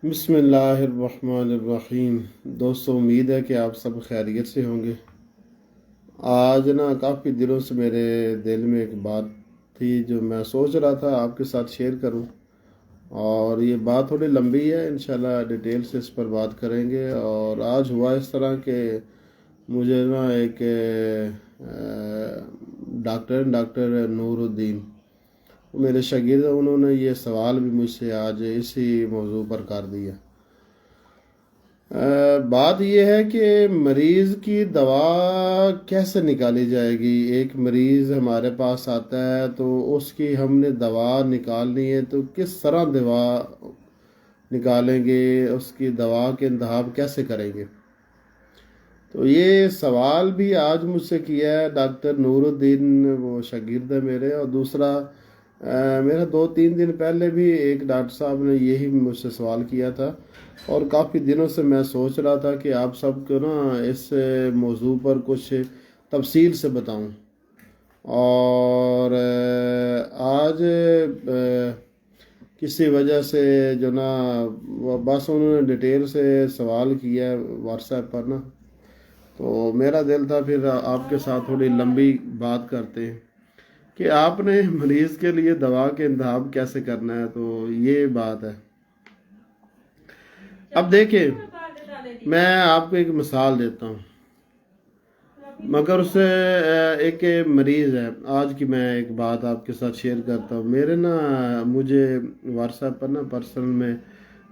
بسم اللہ الرحمن الرحیم۔ دوستو، امید ہے کہ آپ سب خیریت سے ہوں گے۔ آج کافی دنوں سے میرے دل میں ایک بات تھی جو میں سوچ رہا تھا آپ کے ساتھ شیئر کروں، اور یہ بات تھوڑی لمبی ہے، انشاءاللہ ڈیٹیل سے اس پر بات کریں گے۔ اور آج ہوا اس طرح کہ مجھے ایک ڈاکٹر نور الدین، میرے شاگرد، انہوں نے یہ سوال بھی مجھ سے آج اسی موضوع پر کر دیا۔ بات یہ ہے کہ مریض کی دوا کیسے نکالی جائے گی۔ ایک مریض ہمارے پاس آتا ہے تو اس کی ہم نے دوا نکالنی ہے، تو کس طرح دوا نکالیں گے، اس کی دوا کے انتخاب کیسے کریں گے۔ تو یہ سوال بھی آج مجھ سے کیا ہے ڈاکٹر نور الدین، وہ شاگرد ہے میرے، اور دوسرا میرا 2-3 دن پہلے بھی ایک ڈاکٹر صاحب نے یہی مجھ سے سوال کیا تھا، اور کافی دنوں سے میں سوچ رہا تھا کہ آپ سب کو اس موضوع پر کچھ تفصیل سے بتاؤں۔ اور آج کسی وجہ سے بس انہوں نے ڈیٹیل سے سوال کیا واٹس ایپ پر تو میرا دل تھا پھر آپ کے ساتھ تھوڑی لمبی بات کرتے ہیں کہ آپ نے مریض کے لیے دوا کے انتخاب کیسے کرنا ہے۔ تو یہ بات ہے۔ اب دیکھیں، میں آپ کو ایک مثال دیتا ہوں، مگر اس سے ایک مریض ہے۔ آج کی میں ایک بات آپ کے ساتھ شیئر کرتا ہوں۔ مجھے واٹس ایپ پر پرسنل میں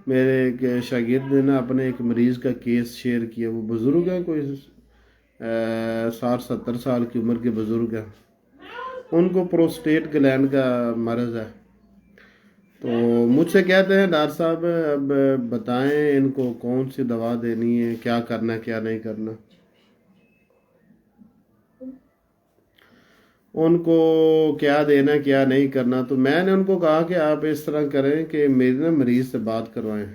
میرے ایک شاگرد نے اپنے ایک مریض کا کیس شیئر کیا۔ وہ بزرگ ہیں، کوئی 60-70 سال کی عمر کے بزرگ ہیں۔ ان کو پروسٹیٹ گلینڈ کا مرض ہے۔ تو مجھ سے کہتے ہیں ڈاکٹر صاحب اب بتائیں ان کو کون سی دوا دینی ہے، کیا کرنا ہے کیا نہیں کرنا، ان کو کیا دینا کیا نہیں کرنا۔ تو میں نے ان کو کہا کہ آپ اس طرح کریں کہ میرے مریض سے بات کروائیں۔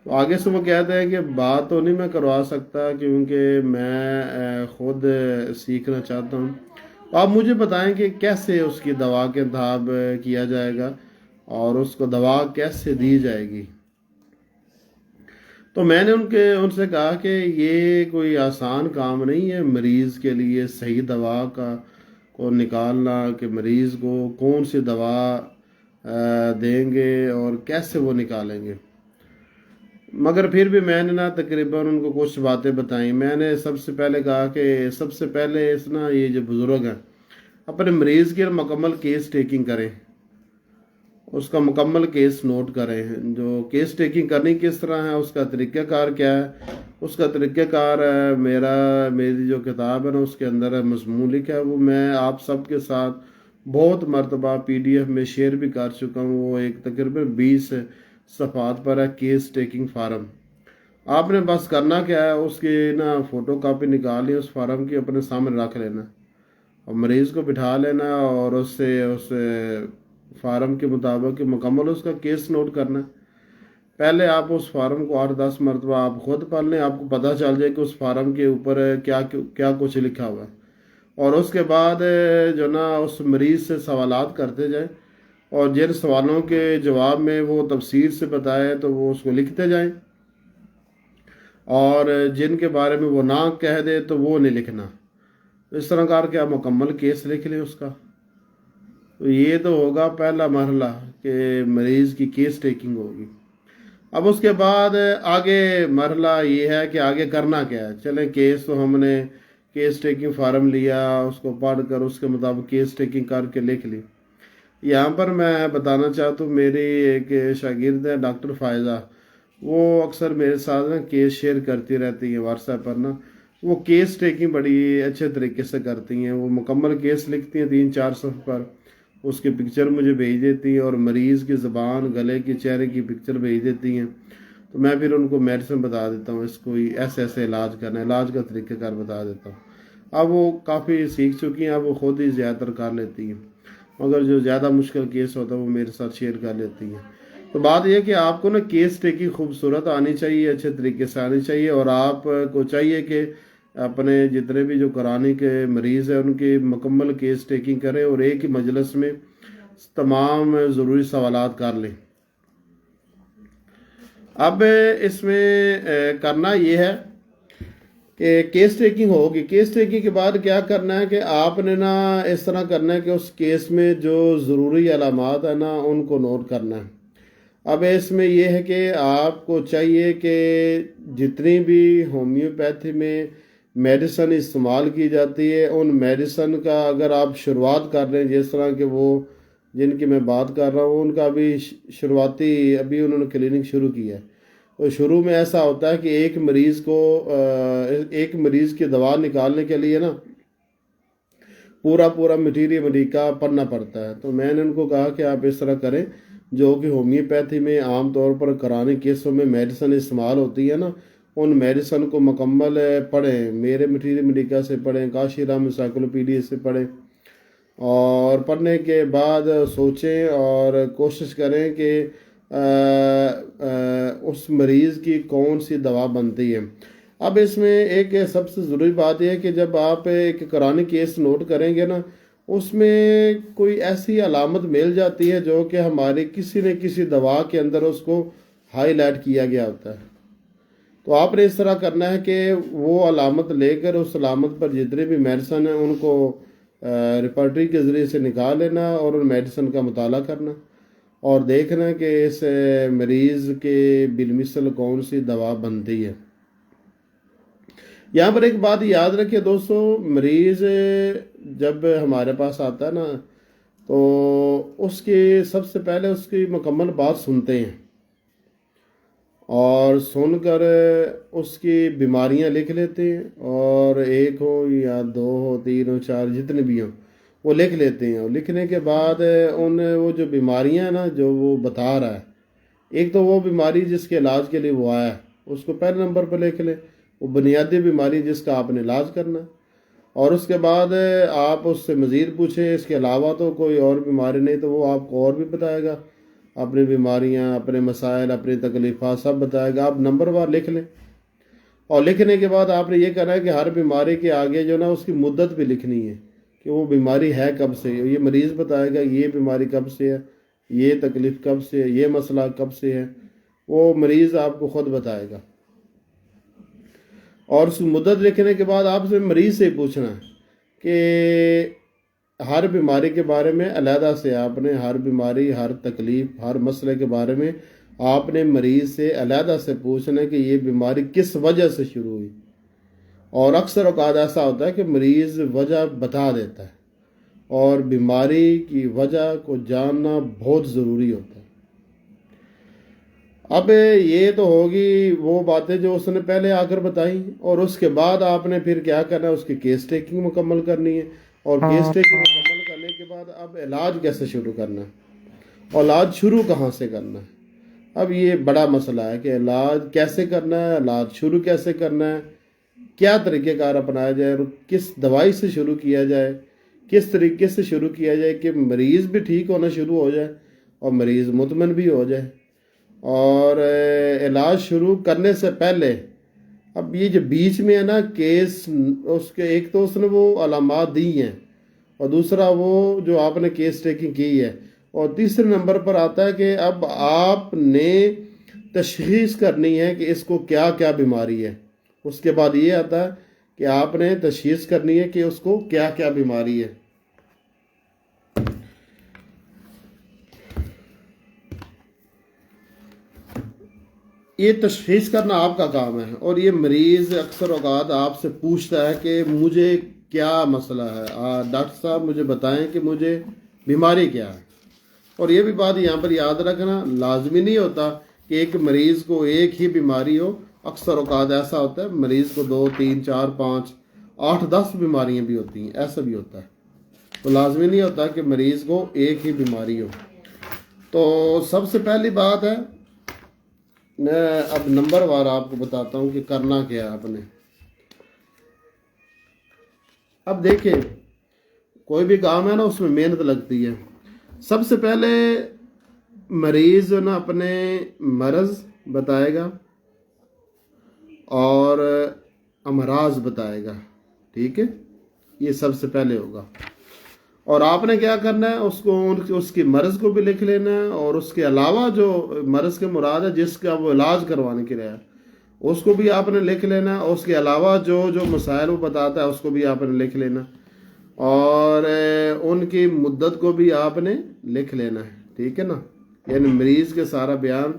تو آگے سے وہ کہتے ہیں کہ بات تو نہیں میں کروا سکتا کیونکہ میں خود سیکھنا چاہتا ہوں۔ آپ مجھے بتائیں کہ کیسے اس کی دوا کے انتخاب کیا جائے گا اور اس کو دوا کیسے دی جائے گی۔ تو میں نے ان سے کہا کہ یہ کوئی آسان کام نہیں ہے مریض کے لیے صحیح دوا کو نکالنا، کہ مریض کو کون سی دوا دیں گے اور کیسے وہ نکالیں گے۔ مگر پھر بھی میں نے تقریباً ان کو کچھ باتیں بتائیں۔ میں نے سب سے پہلے کہا کہ سب سے پہلے یہ جو بزرگ ہیں اپنے مریض کی مکمل کیس ٹیکنگ کریں، اس کا مکمل کیس نوٹ کریں۔ جو کیس ٹیکنگ کرنی کس طرح ہے، اس کا طریقہ کار کیا ہے، اس کا طریقہ کار میری جو کتاب ہے اس کے اندر مضمون لکھا ہے، وہ میں آپ سب کے ساتھ بہت مرتبہ PDF میں شیئر بھی کر چکا ہوں۔ وہ ایک تقریباً 20 صفحات پر ہے، کیس ٹیکنگ فارم۔ آپ نے بس کرنا کیا ہے، اس کی فوٹو کاپی نکالنی، اس فارم کی اپنے سامنے رکھ لینا اور مریض کو بٹھا لینا، اور اس فارم کے مطابق مکمل اس کا کیس نوٹ کرنا۔ پہلے آپ اس فارم کو 8-10 مرتبہ آپ خود پڑھ لیں، آپ کو پتہ چل جائے کہ اس فارم کے اوپر کیا کچھ لکھا ہوا ہے، اور اس کے بعد اس مریض سے سوالات کرتے جائیں، اور جن سوالوں کے جواب میں وہ تفصیل سے بتائے تو وہ اس کو لکھتے جائیں، اور جن کے بارے میں وہ نہ کہہ دے تو وہ نہیں لکھنا۔ اس طرح کر کے آپ مکمل کیس لکھ لیں اس کا۔ تو یہ تو ہوگا پہلا مرحلہ کہ مریض کی کیس ٹیکنگ ہوگی۔ اب اس کے بعد آگے مرحلہ یہ ہے کہ آگے کرنا کیا ہے۔ چلیں، کیس تو ہم نے کیس ٹیکنگ فارم لیا، اس کو پڑھ کر اس کے مطابق کیس ٹیکنگ کر کے لکھ لی۔ یہاں پر میں بتانا چاہتا ہوں، میری ایک شاگرد ہے ڈاکٹر فائزہ، وہ اکثر میرے ساتھ کیس شیئر کرتی رہتی ہیں واٹس ایپ پر وہ کیس ٹیکنگ بڑی اچھے طریقے سے کرتی ہیں۔ وہ مکمل کیس لکھتی ہیں 3-4 صفحے پر، اس کی پکچر مجھے بھیج دیتی ہیں، اور مریض کی زبان، گلے کی، چہرے کی پکچر بھیج دیتی ہیں۔ تو میں پھر ان کو میڈیسن بتا دیتا ہوں، اس کو ایسے علاج کرنا ہے، علاج کا طریقہ کار بتا دیتا ہوں۔ اب وہ کافی سیکھ چکی ہیں، اب وہ خود ہی زیادہ تر کر لیتی ہیں، مگر جو زیادہ مشکل کیس ہوتا ہے وہ میرے ساتھ شیئر کر لیتی ہیں۔ تو بات یہ کہ آپ کو کیس ٹیکنگ خوبصورت آنی چاہیے، اچھے طریقے سے آنی چاہیے، اور آپ کو چاہیے کہ اپنے جتنے بھی جو کرانے کے مریض ہیں ان کی مکمل کیس ٹیکنگ کریں، اور ایک ہی مجلس میں تمام ضروری سوالات کر لیں۔ اب اس میں کرنا یہ ہے کہ کیس ٹیکنگ ہوگی. کیس ٹیکنگ کے بعد کیا کرنا ہے کہ آپ نے نا اس طرح کرنا ہے کہ اس کیس میں جو ضروری علامات ہیں نا ان کو نوٹ کرنا ہے. اب اس میں یہ ہے کہ آپ کو چاہیے کہ جتنی بھی ہومیوپیتھی میں میڈیسن استعمال کی جاتی ہے ان میڈیسن کا اگر آپ شروعات کر رہے ہیں، جس طرح کہ وہ جن کی میں بات کر رہا ہوں ان کا بھی شروعاتی ابھی انہوں نے کلینک شروع کی ہے. تو شروع میں ایسا ہوتا ہے کہ ایک مریض کی دوا نکالنے کے لیے نا پورا مٹیریل امریکہ پڑھنا پڑتا ہے. تو میں نے ان کو کہا کہ آپ اس طرح کریں جو کہ ہومیوپیتھی میں عام طور پر کرانے کیسوں میں میڈیسن استعمال ہوتی ہے نا ان میڈیسن کو مکمل پڑھیں. میرے مٹیریل امریکہ سے پڑھیں، کاشی رام انسائکلوپیڈیا سے پڑھیں، اور پڑھنے کے بعد سوچیں اور کوشش کریں کہ اس مریض کی کون سی دوا بنتی ہے. اب اس میں ایک سب سے ضروری بات یہ ہے کہ جب آپ ایک قرآنی کیس نوٹ کریں گے نا اس میں کوئی ایسی علامت مل جاتی ہے جو کہ ہماری کسی نہ کسی دوا کے اندر اس کو ہائی لائٹ کیا گیا ہوتا ہے. تو آپ نے اس طرح کرنا ہے کہ وہ علامت لے کر اس علامت پر جتنے بھی میڈیسن ہیں ان کو ریپرٹری کے ذریعے سے نکال لینا اور ان میڈیسن کا مطالعہ کرنا اور دیکھنا کہ اس مریض کے بالمثل کون سی دوا بنتی ہے. یہاں پر ایک بات یاد رکھیے دوستو، مریض جب ہمارے پاس آتا ہے نا تو اس کی سب سے پہلے اس کی مکمل بات سنتے ہیں اور سن کر اس کی بیماریاں لکھ لیتے ہیں، اور ایک ہو یا دو ہو تین ہو چار جتنے بھی ہوں وہ لکھ لیتے ہیں. اور لکھنے کے بعد وہ جو بیماریاں ہیں نا جو وہ بتا رہا ہے، ایک تو وہ بیماری جس کے علاج کے لیے وہ آیا ہے اس کو پہلے نمبر پہ لکھ لیں، وہ بنیادی بیماری جس کا آپ نے علاج کرنا ہے. اور اس کے بعد آپ اس سے مزید پوچھیں اس کے علاوہ تو کوئی اور بیماری نہیں تو وہ آپ کو اور بھی بتائے گا، اپنی بیماریاں، اپنے مسائل، اپنی تکلیفات سب بتائے گا. آپ نمبر وار لکھ لیں، اور لکھنے کے بعد آپ نے یہ کرنا ہے کہ ہر بیماری کے آگے جو نا اس کی مدت بھی لکھنی ہے کہ وہ بیماری ہے کب سے. یہ مریض بتائے گا یہ بیماری کب سے ہے، یہ تکلیف کب سے ہے، یہ مسئلہ کب سے ہے، وہ مریض آپ کو خود بتائے گا. اور اس کی مدت لکھنے کے بعد آپ سے مریض سے پوچھنا ہے کہ ہر بیماری کے بارے میں علیحدہ سے آپ نے ہر بیماری، ہر تکلیف، ہر مسئلے کے بارے میں آپ نے مریض سے علیحدہ سے پوچھنا ہے کہ یہ بیماری کس وجہ سے شروع ہوئی. اور اکثر اوقات ایسا ہوتا ہے کہ مریض وجہ بتا دیتا ہے، اور بیماری کی وجہ کو جاننا بہت ضروری ہوتا ہے. اب یہ تو ہوگی وہ باتیں جو اس نے پہلے آ کر بتائیں، اور اس کے بعد آپ نے پھر کیا کرنا ہے، اس کی کیس ٹیکنگ مکمل کرنی ہے. اور کیس ٹیکنگ مکمل کرنے کے بعد اب علاج کیسے شروع کرنا ہے اور علاج شروع کہاں سے کرنا ہے. اب یہ بڑا مسئلہ ہے کہ علاج کیسے کرنا ہے، علاج شروع کیسے کرنا ہے، کیا طریقہ کار اپنایا جائے اور کس دوائی سے شروع کیا جائے، کس طریقے سے شروع کیا جائے کہ مریض بھی ٹھیک ہونا شروع ہو جائے اور مریض مطمئن بھی ہو جائے. اور علاج شروع کرنے سے پہلے اب یہ جو بیچ میں ہے نا کیس، اس کے ایک تو اس نے وہ علامات دی ہیں، اور دوسرا وہ جو آپ نے کیس ٹیکنگ کی ہے، اور تیسرے نمبر پر آتا ہے کہ اب آپ نے تشخیص کرنی ہے کہ اس کو کیا کیا بیماری ہے. اس کے بعد یہ آتا ہے کہ آپ نے تشخیص کرنی ہے کہ اس کو کیا کیا بیماری ہے. یہ تشخیص کرنا آپ کا کام ہے، اور یہ مریض اکثر اوقات آپ سے پوچھتا ہے کہ مجھے کیا مسئلہ ہے، ڈاکٹر صاحب مجھے بتائیں کہ مجھے بیماری کیا ہے. اور یہ بھی بات یہاں پر یاد رکھنا، لازمی نہیں ہوتا کہ ایک مریض کو ایک ہی بیماری ہو. اکثر اوقات ایسا ہوتا ہے مریض کو 2 3 4 5 8 10 بیماریاں بھی ہوتی ہیں، ایسا بھی ہوتا ہے. تو لازمی نہیں ہوتا کہ مریض کو ایک ہی بیماری ہو. تو سب سے پہلی بات ہے، میں اب نمبر وار آپ کو بتاتا ہوں کہ کرنا کیا ہے آپ نے. اب دیکھیں کوئی بھی کام ہے نا اس میں محنت لگتی ہے. سب سے پہلے مریض نا اپنے مرض بتائے گا اور امراض بتائے گا، ٹھیک ہے، یہ سب سے پہلے ہوگا. اور آپ نے کیا کرنا ہے، اس کی مرض کو بھی لکھ لینا ہے، اور اس کے علاوہ جو مرض کے مراد ہے جس کا وہ علاج کروانے کے لیے ہے اس کو بھی آپ نے لکھ لینا ہے، اور اس کے علاوہ جو جو مسائل وہ بتاتا ہے اس کو بھی آپ نے لکھ لینا، اور ان کی مدت کو بھی آپ نے لکھ لینا ہے، ٹھیک ہے نا، یعنی مریض کے سارا بیان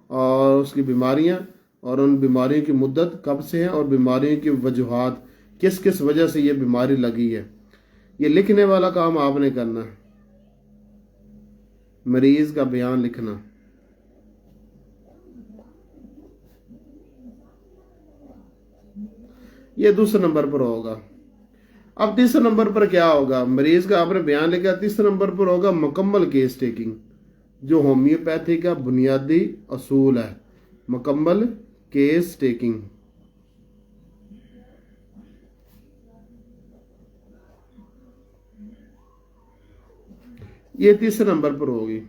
اور اس کی بیماریاں اور ان بیماریوں کی مدت کب سے ہیں اور بیماریوں کی وجوہات کس کس وجہ سے یہ بیماری لگی ہے، یہ لکھنے والا کام آپ نے کرنا ہے، مریض کا بیان لکھنا۔ یہ دوسرے نمبر پر ہوگا۔ اب تیسرے نمبر پر کیا ہوگا، مریض کا آپ نے بیان لکھا، تیسرے نمبر پر ہوگا مکمل کیس ٹیکنگ، جو ہومیوپیتھی کا بنیادی اصول ہے، مکمل کیس ٹیکنگ۔ یہ تیسرے نمبر پر ہوگی،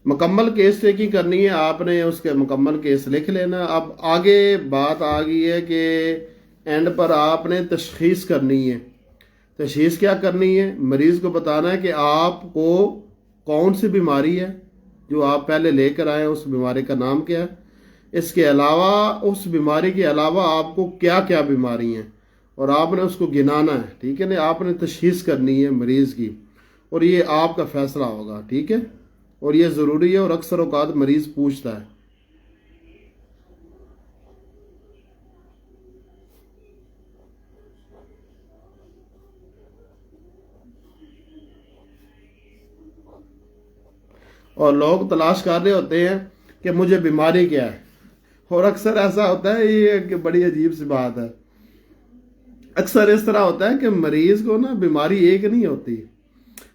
مکمل کیس ٹیکنگ کرنی ہے، آپ نے اس کے مکمل کیس لکھ لینا۔ اب آگے بات آ گئی ہے کہ اینڈ پر آپ نے تشخیص کرنی ہے۔ تشخیص کیا کرنی ہے، مریض کو بتانا ہے کہ آپ کو کون سی بیماری ہے جو آپ پہلے لے کر آئے، اس بیماری کا نام کیا ہے، اس کے علاوہ اس بیماری کے علاوہ آپ کو کیا کیا بیماری ہیں، اور آپ نے اس کو گنانا ہے، ٹھیک ہے نا، آپ نے تشخیص کرنی ہے مریض کی، اور یہ آپ کا فیصلہ ہوگا، ٹھیک ہے، اور یہ ضروری ہے، اور اکثر اوقات مریض پوچھتا ہے۔ اور لوگ تلاش کر رہے ہوتے ہیں کہ مجھے بیماری کیا ہے، اور اکثر ایسا ہوتا ہے، یہ کہ بڑی عجیب سی بات ہے، اکثر اس طرح ہوتا ہے کہ مریض کو نا بیماری ایک نہیں ہوتی،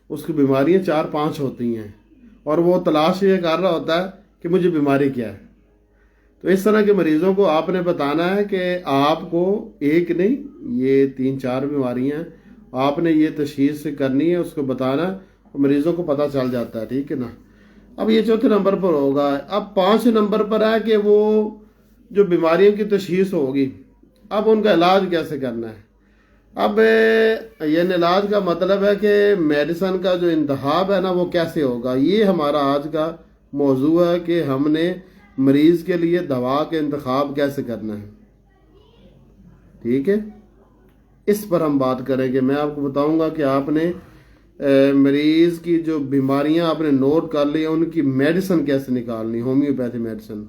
اس کی بیماریاں 4-5 ہوتی ہیں، اور وہ تلاش یہ کر رہا ہوتا ہے کہ مجھے بیماری کیا ہے۔ تو اس طرح کے مریضوں کو آپ نے بتانا ہے کہ آپ کو ایک نہیں، یہ 3-4 بیماریاں ہیں، آپ نے یہ تشخیص کرنی ہے، اس کو بتانا ہے، مریضوں کو پتہ چل جاتا ہے، ٹھیک ہے نا۔ اب یہ چوتھے نمبر پر ہوگا۔ اب 5 نمبر پر ہے کہ وہ جو بیماریوں کی تشخیص ہوگی، اب ان کا علاج کیسے کرنا ہے۔ اب یہ علاج کا مطلب ہے کہ میڈیسن کا جو انتخاب ہے نا وہ کیسے ہوگا، یہ ہمارا آج کا موضوع ہے کہ ہم نے مریض کے لیے دوا کے انتخاب کیسے کرنا ہے، ٹھیک ہے، اس پر ہم بات کریں گے۔ میں آپ کو بتاؤں گا کہ آپ نے مریض کی جو بیماریاں آپ نے نوٹ کر لی ہیں ان کی میڈیسن کیسے نکالنی، ہومیوپیتھی میڈیسن۔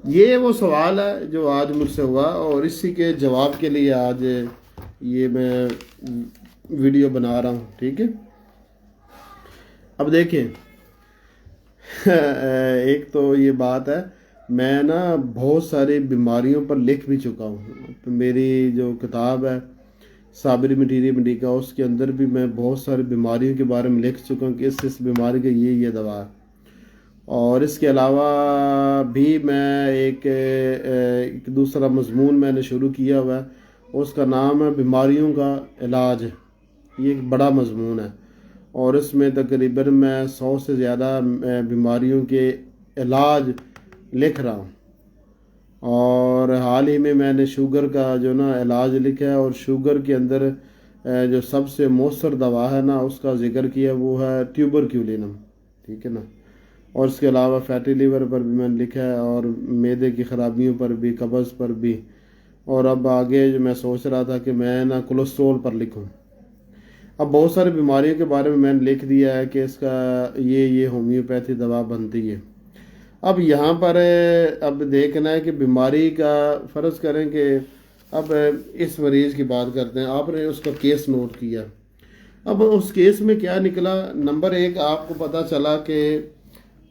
یہ وہ سوال ہے جو آج مجھ سے ہوا، اور اسی کے جواب کے لیے آج یہ میں ویڈیو بنا رہا ہوں، ٹھیک ہے۔ اب دیکھیں، ایک تو یہ بات ہے، میں نا بہت ساری بیماریوں پر لکھ بھی چکا ہوں، تو میری جو کتاب ہے صابری مٹیری منڈیکا، اس کے اندر بھی میں بہت ساری بیماریوں کے بارے میں لکھ چکا ہوں کہ اس بیماری کا یہ دوا ہے۔ اور اس کے علاوہ بھی میں ایک دوسرا مضمون میں نے شروع کیا ہوا ہے، اس کا نام ہے بیماریوں کا علاج، یہ ایک بڑا مضمون ہے، اور اس میں تقریباً میں 100 سے زیادہ بیماریوں کے علاج لکھ رہا ہوں، اور حال ہی میں نے شوگر کا جو نا علاج لکھا ہے، اور شوگر کے اندر جو سب سے مؤثر دوا ہے نا اس کا ذکر کیا، وہ ہے ٹیوبرکیولینم، ٹھیک ہے نا۔ اور اس کے علاوہ فیٹی لیور پر بھی میں نے لکھا ہے، اور معدے کی خرابیوں پر بھی، قبض پر بھی، اور اب آگے جو میں سوچ رہا تھا کہ میں نا کولیسٹرول پر لکھوں۔ اب بہت ساری بیماریوں کے بارے میں میں نے لکھ دیا ہے کہ اس کا یہ ہومیوپیتھی دوا بنتی ہے۔ اب یہاں پر اب دیکھنا ہے کہ بیماری کا فرض کریں کہ اب اس مریض کی بات کرتے ہیں، آپ نے اس کا کیس نوٹ کیا، اب اس کیس میں کیا نکلا، نمبر 1 آپ کو پتہ چلا کہ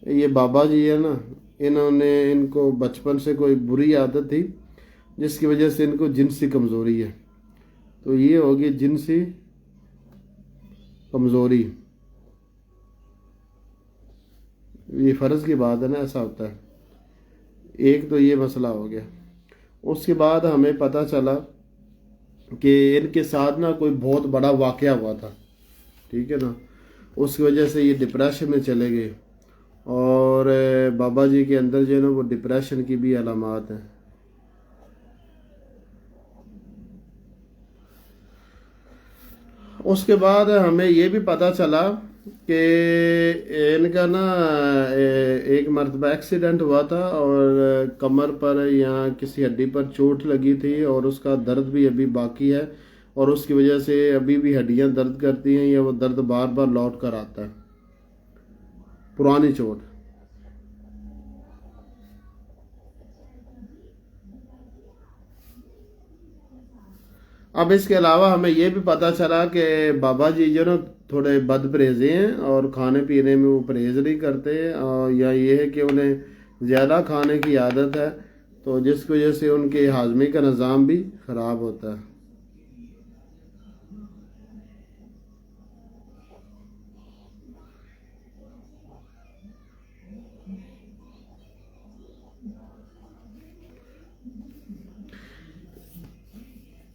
یہ بابا جی ہے نا، ان کو بچپن سے کوئی بری عادت تھی جس کی وجہ سے ان کو جنسی کمزوری ہے، تو یہ ہوگی جنسی کمزوری، یہ فرض کی بات ہے نا، ایسا ہوتا ہے، ایک تو یہ مسئلہ ہو گیا۔ اس کے بعد ہمیں پتہ چلا کہ ان کے ساتھ نا کوئی بہت بڑا واقعہ ہوا تھا، ٹھیک ہے نا، اس کی وجہ سے یہ ڈپریشن میں چلے گئے، اور بابا جی کے اندر جو ہے نا وہ ڈپریشن کی بھی علامات ہیں۔ اس کے بعد ہمیں یہ بھی پتہ چلا کہ ان کا نا ایک مرتبہ ایکسیڈنٹ ہوا تھا، اور کمر پر یا کسی ہڈی پر چوٹ لگی تھی، اور اس کا درد بھی ابھی باقی ہے، اور اس کی وجہ سے ابھی بھی ہڈیاں درد کرتی ہیں، یا وہ درد بار بار لوٹ کر آتا ہے، پرانی چوٹ۔ اب اس کے علاوہ ہمیں یہ بھی پتہ چلا کہ بابا جی جو نا تھوڑے بد پرہیزی ہیں، اور کھانے پینے میں وہ پرہیز نہیں کرتے، یا یہ ہے کہ انہیں زیادہ کھانے کی عادت ہے، تو جس کی وجہ سے ان کے ہاضمے کا نظام بھی خراب ہوتا ہے۔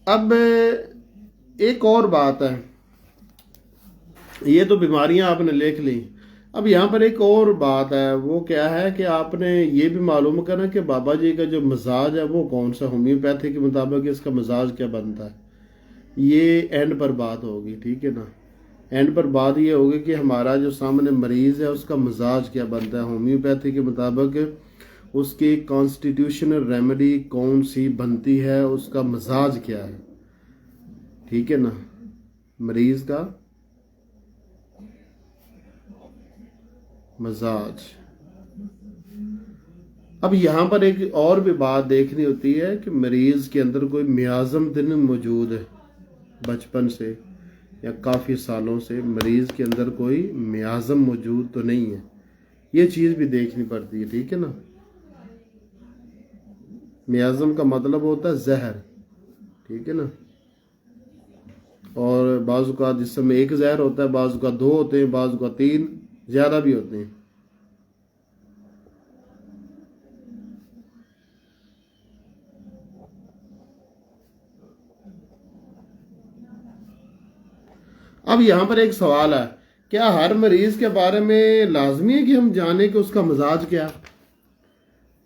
اب ایک اور بات ہے، یہ تو بیماریاں آپ نے لکھ لی، اب یہاں پر ایک اور بات ہے، وہ کیا ہے کہ آپ نے یہ بھی معلوم کرنا کہ بابا جی کا جو مزاج ہے وہ کون سا، ہومیوپیتھی کے مطابق اس کا مزاج کیا بنتا ہے، یہ اینڈ پر بات ہوگی، ٹھیک ہے نا۔ اینڈ پر بات یہ ہوگی کہ ہمارا جو سامنے مریض ہے اس کا مزاج کیا بنتا ہے، ہومیوپیتھی کے مطابق اس کی کانسٹیٹیوشنل ریمیڈی کون سی بنتی ہے، اس کا مزاج کیا ہے، ٹھیک ہے نا، مریض کا مزاج۔ اب یہاں پر ایک اور بھی بات دیکھنی ہوتی ہے کہ مریض کے اندر کوئی میازم دن موجود ہے، بچپن سے یا کافی سالوں سے مریض کے اندر کوئی میازم موجود تو نہیں ہے، یہ چیز بھی دیکھنی پڑتی ہے، ٹھیک ہے نا۔ میازم کا مطلب ہوتا ہے زہر، ٹھیک ہے نا، اور بعض اوقات جسم میں ایک زہر ہوتا ہے، بعض اوقات دو ہوتے ہیں، بعض اوقات تین، زیادہ بھی ہوتے ہیں۔ اب یہاں پر ایک سوال ہے، کیا ہر مریض کے بارے میں لازمی ہے کہ ہم جانیں کہ اس کا مزاج کیا؟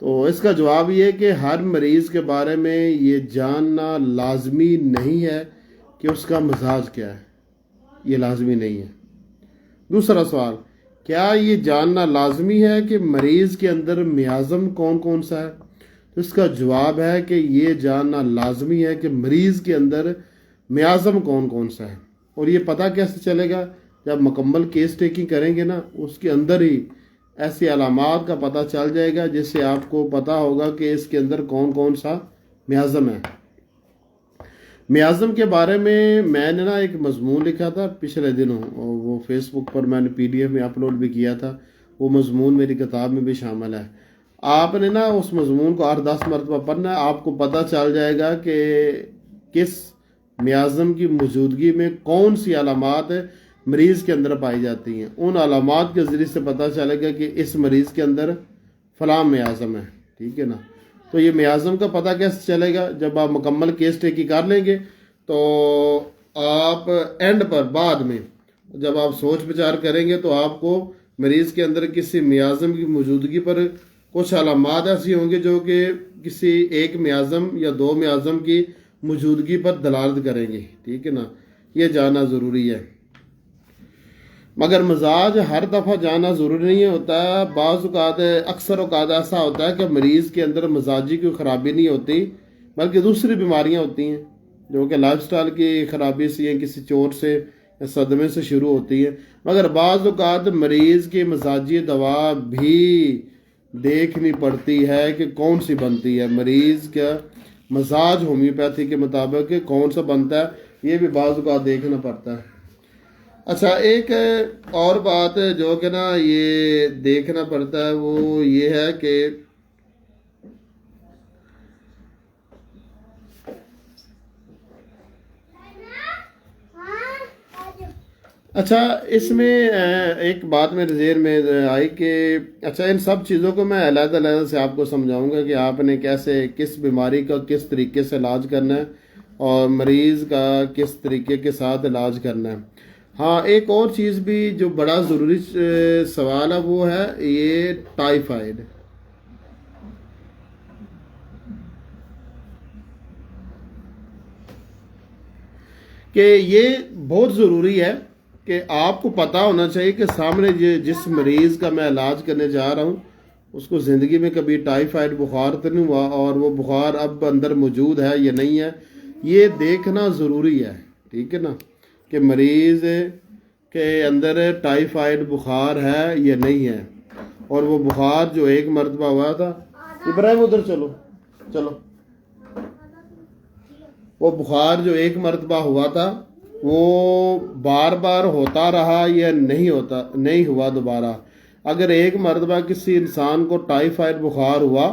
تو اس کا جواب یہ ہے کہ ہر مریض کے بارے میں یہ جاننا لازمی نہیں ہے کہ اس کا مزاج کیا ہے، یہ لازمی نہیں ہے۔ دوسرا سوال، کیا یہ جاننا لازمی ہے کہ مریض کے اندر میازم کون کون سا ہے؟ تو اس کا جواب ہے کہ یہ جاننا لازمی ہے کہ مریض کے اندر میازم کون کون سا ہے، اور یہ پتہ کیسے چلے گا؟ جب مکمل کیس ٹیکنگ کریں گے نا، اس کے اندر ہی ایسی علامات کا پتہ چل جائے گا جس سے آپ کو پتہ ہوگا کہ اس کے اندر کون کون سا میازم ہے۔ میازم کے بارے میں نے نا ایک مضمون لکھا تھا پچھلے دنوں، اور وہ فیس بک پر میں نے PDF میں اپلوڈ بھی کیا تھا، وہ مضمون میری کتاب میں بھی شامل ہے۔ آپ نے نا اس مضمون کو 8-10 مرتبہ پڑھنا ہے، آپ کو پتہ چل جائے گا کہ کس میازم کی موجودگی میں کون سی علامات مریض کے اندر پائی جاتی ہیں، ان علامات کے ذریعے سے پتہ چلے گا کہ اس مریض کے اندر فلاں میازم ہے، ٹھیک ہے نا۔ تو یہ میازم کا پتہ کیسے چلے گا؟ جب آپ مکمل کیس ٹیکنگ کر لیں گے تو آپ اینڈ پر بعد میں جب آپ سوچ بچار کریں گے تو آپ کو مریض کے اندر کسی میازم کی موجودگی پر کچھ علامات ایسی ہوں گے جو کہ کسی ایک میازم یا دو میازم کی موجودگی پر دلالت کریں گے، ٹھیک ہے نا، یہ جاننا ضروری ہے۔ مگر مزاج ہر دفعہ جاننا ضروری نہیں ہوتا، بعض اوقات اکثر اوقات ایسا ہوتا ہے کہ مریض کے اندر مزاجی کوئی خرابی نہیں ہوتی بلکہ دوسری بیماریاں ہوتی ہیں جو کہ لائف سٹائل کی خرابی سے یا کسی چوٹ سے یا صدمے سے شروع ہوتی ہیں، مگر بعض اوقات مریض کی مزاجی دوا بھی دیکھنی پڑتی ہے کہ کون سی بنتی ہے، مریض کا مزاج ہومیوپیتھی کے مطابق کون سا بنتا ہے، یہ بھی بعض اوقات دیکھنا پڑتا ہے۔ اچھا، ایک اور بات جو کہ نا یہ دیکھنا پڑتا ہے وہ یہ ہے کہ اچھا اس میں ایک بات میرے ذہن میں آئی کہ اچھا ان سب چیزوں کو میں علیحدہ علیحدہ سے آپ کو سمجھاؤں گا کہ آپ نے کیسے کس بیماری کا کس طریقے سے علاج کرنا ہے اور مریض کا کس طریقے کے ساتھ علاج کرنا ہے. ہاں ایک اور چیز بھی جو بڑا ضروری سوال ہے وہ ہے یہ ٹائیفائڈ. کہ یہ بہت ضروری ہے کہ آپ کو پتہ ہونا چاہیے کہ سامنے جس مریض کا میں علاج کرنے جا رہا ہوں اس کو زندگی میں کبھی ٹائیفائڈ بخار تو نہیں ہوا اور وہ بخار اب اندر موجود ہے یا نہیں ہے. یہ دیکھنا ضروری ہے, ٹھیک ہے نا, کہ مریض کے اندر ٹائیفائڈ بخار ہے یا نہیں ہے. اور وہ بخار جو ایک مرتبہ ہوا تھا, ابراہیم ادھر چلو, وہ بخار جو ایک مرتبہ ہوا تھا وہ بار بار ہوتا رہا یا نہیں ہوا دوبارہ. اگر ایک مرتبہ کسی انسان کو ٹائیفائڈ بخار ہوا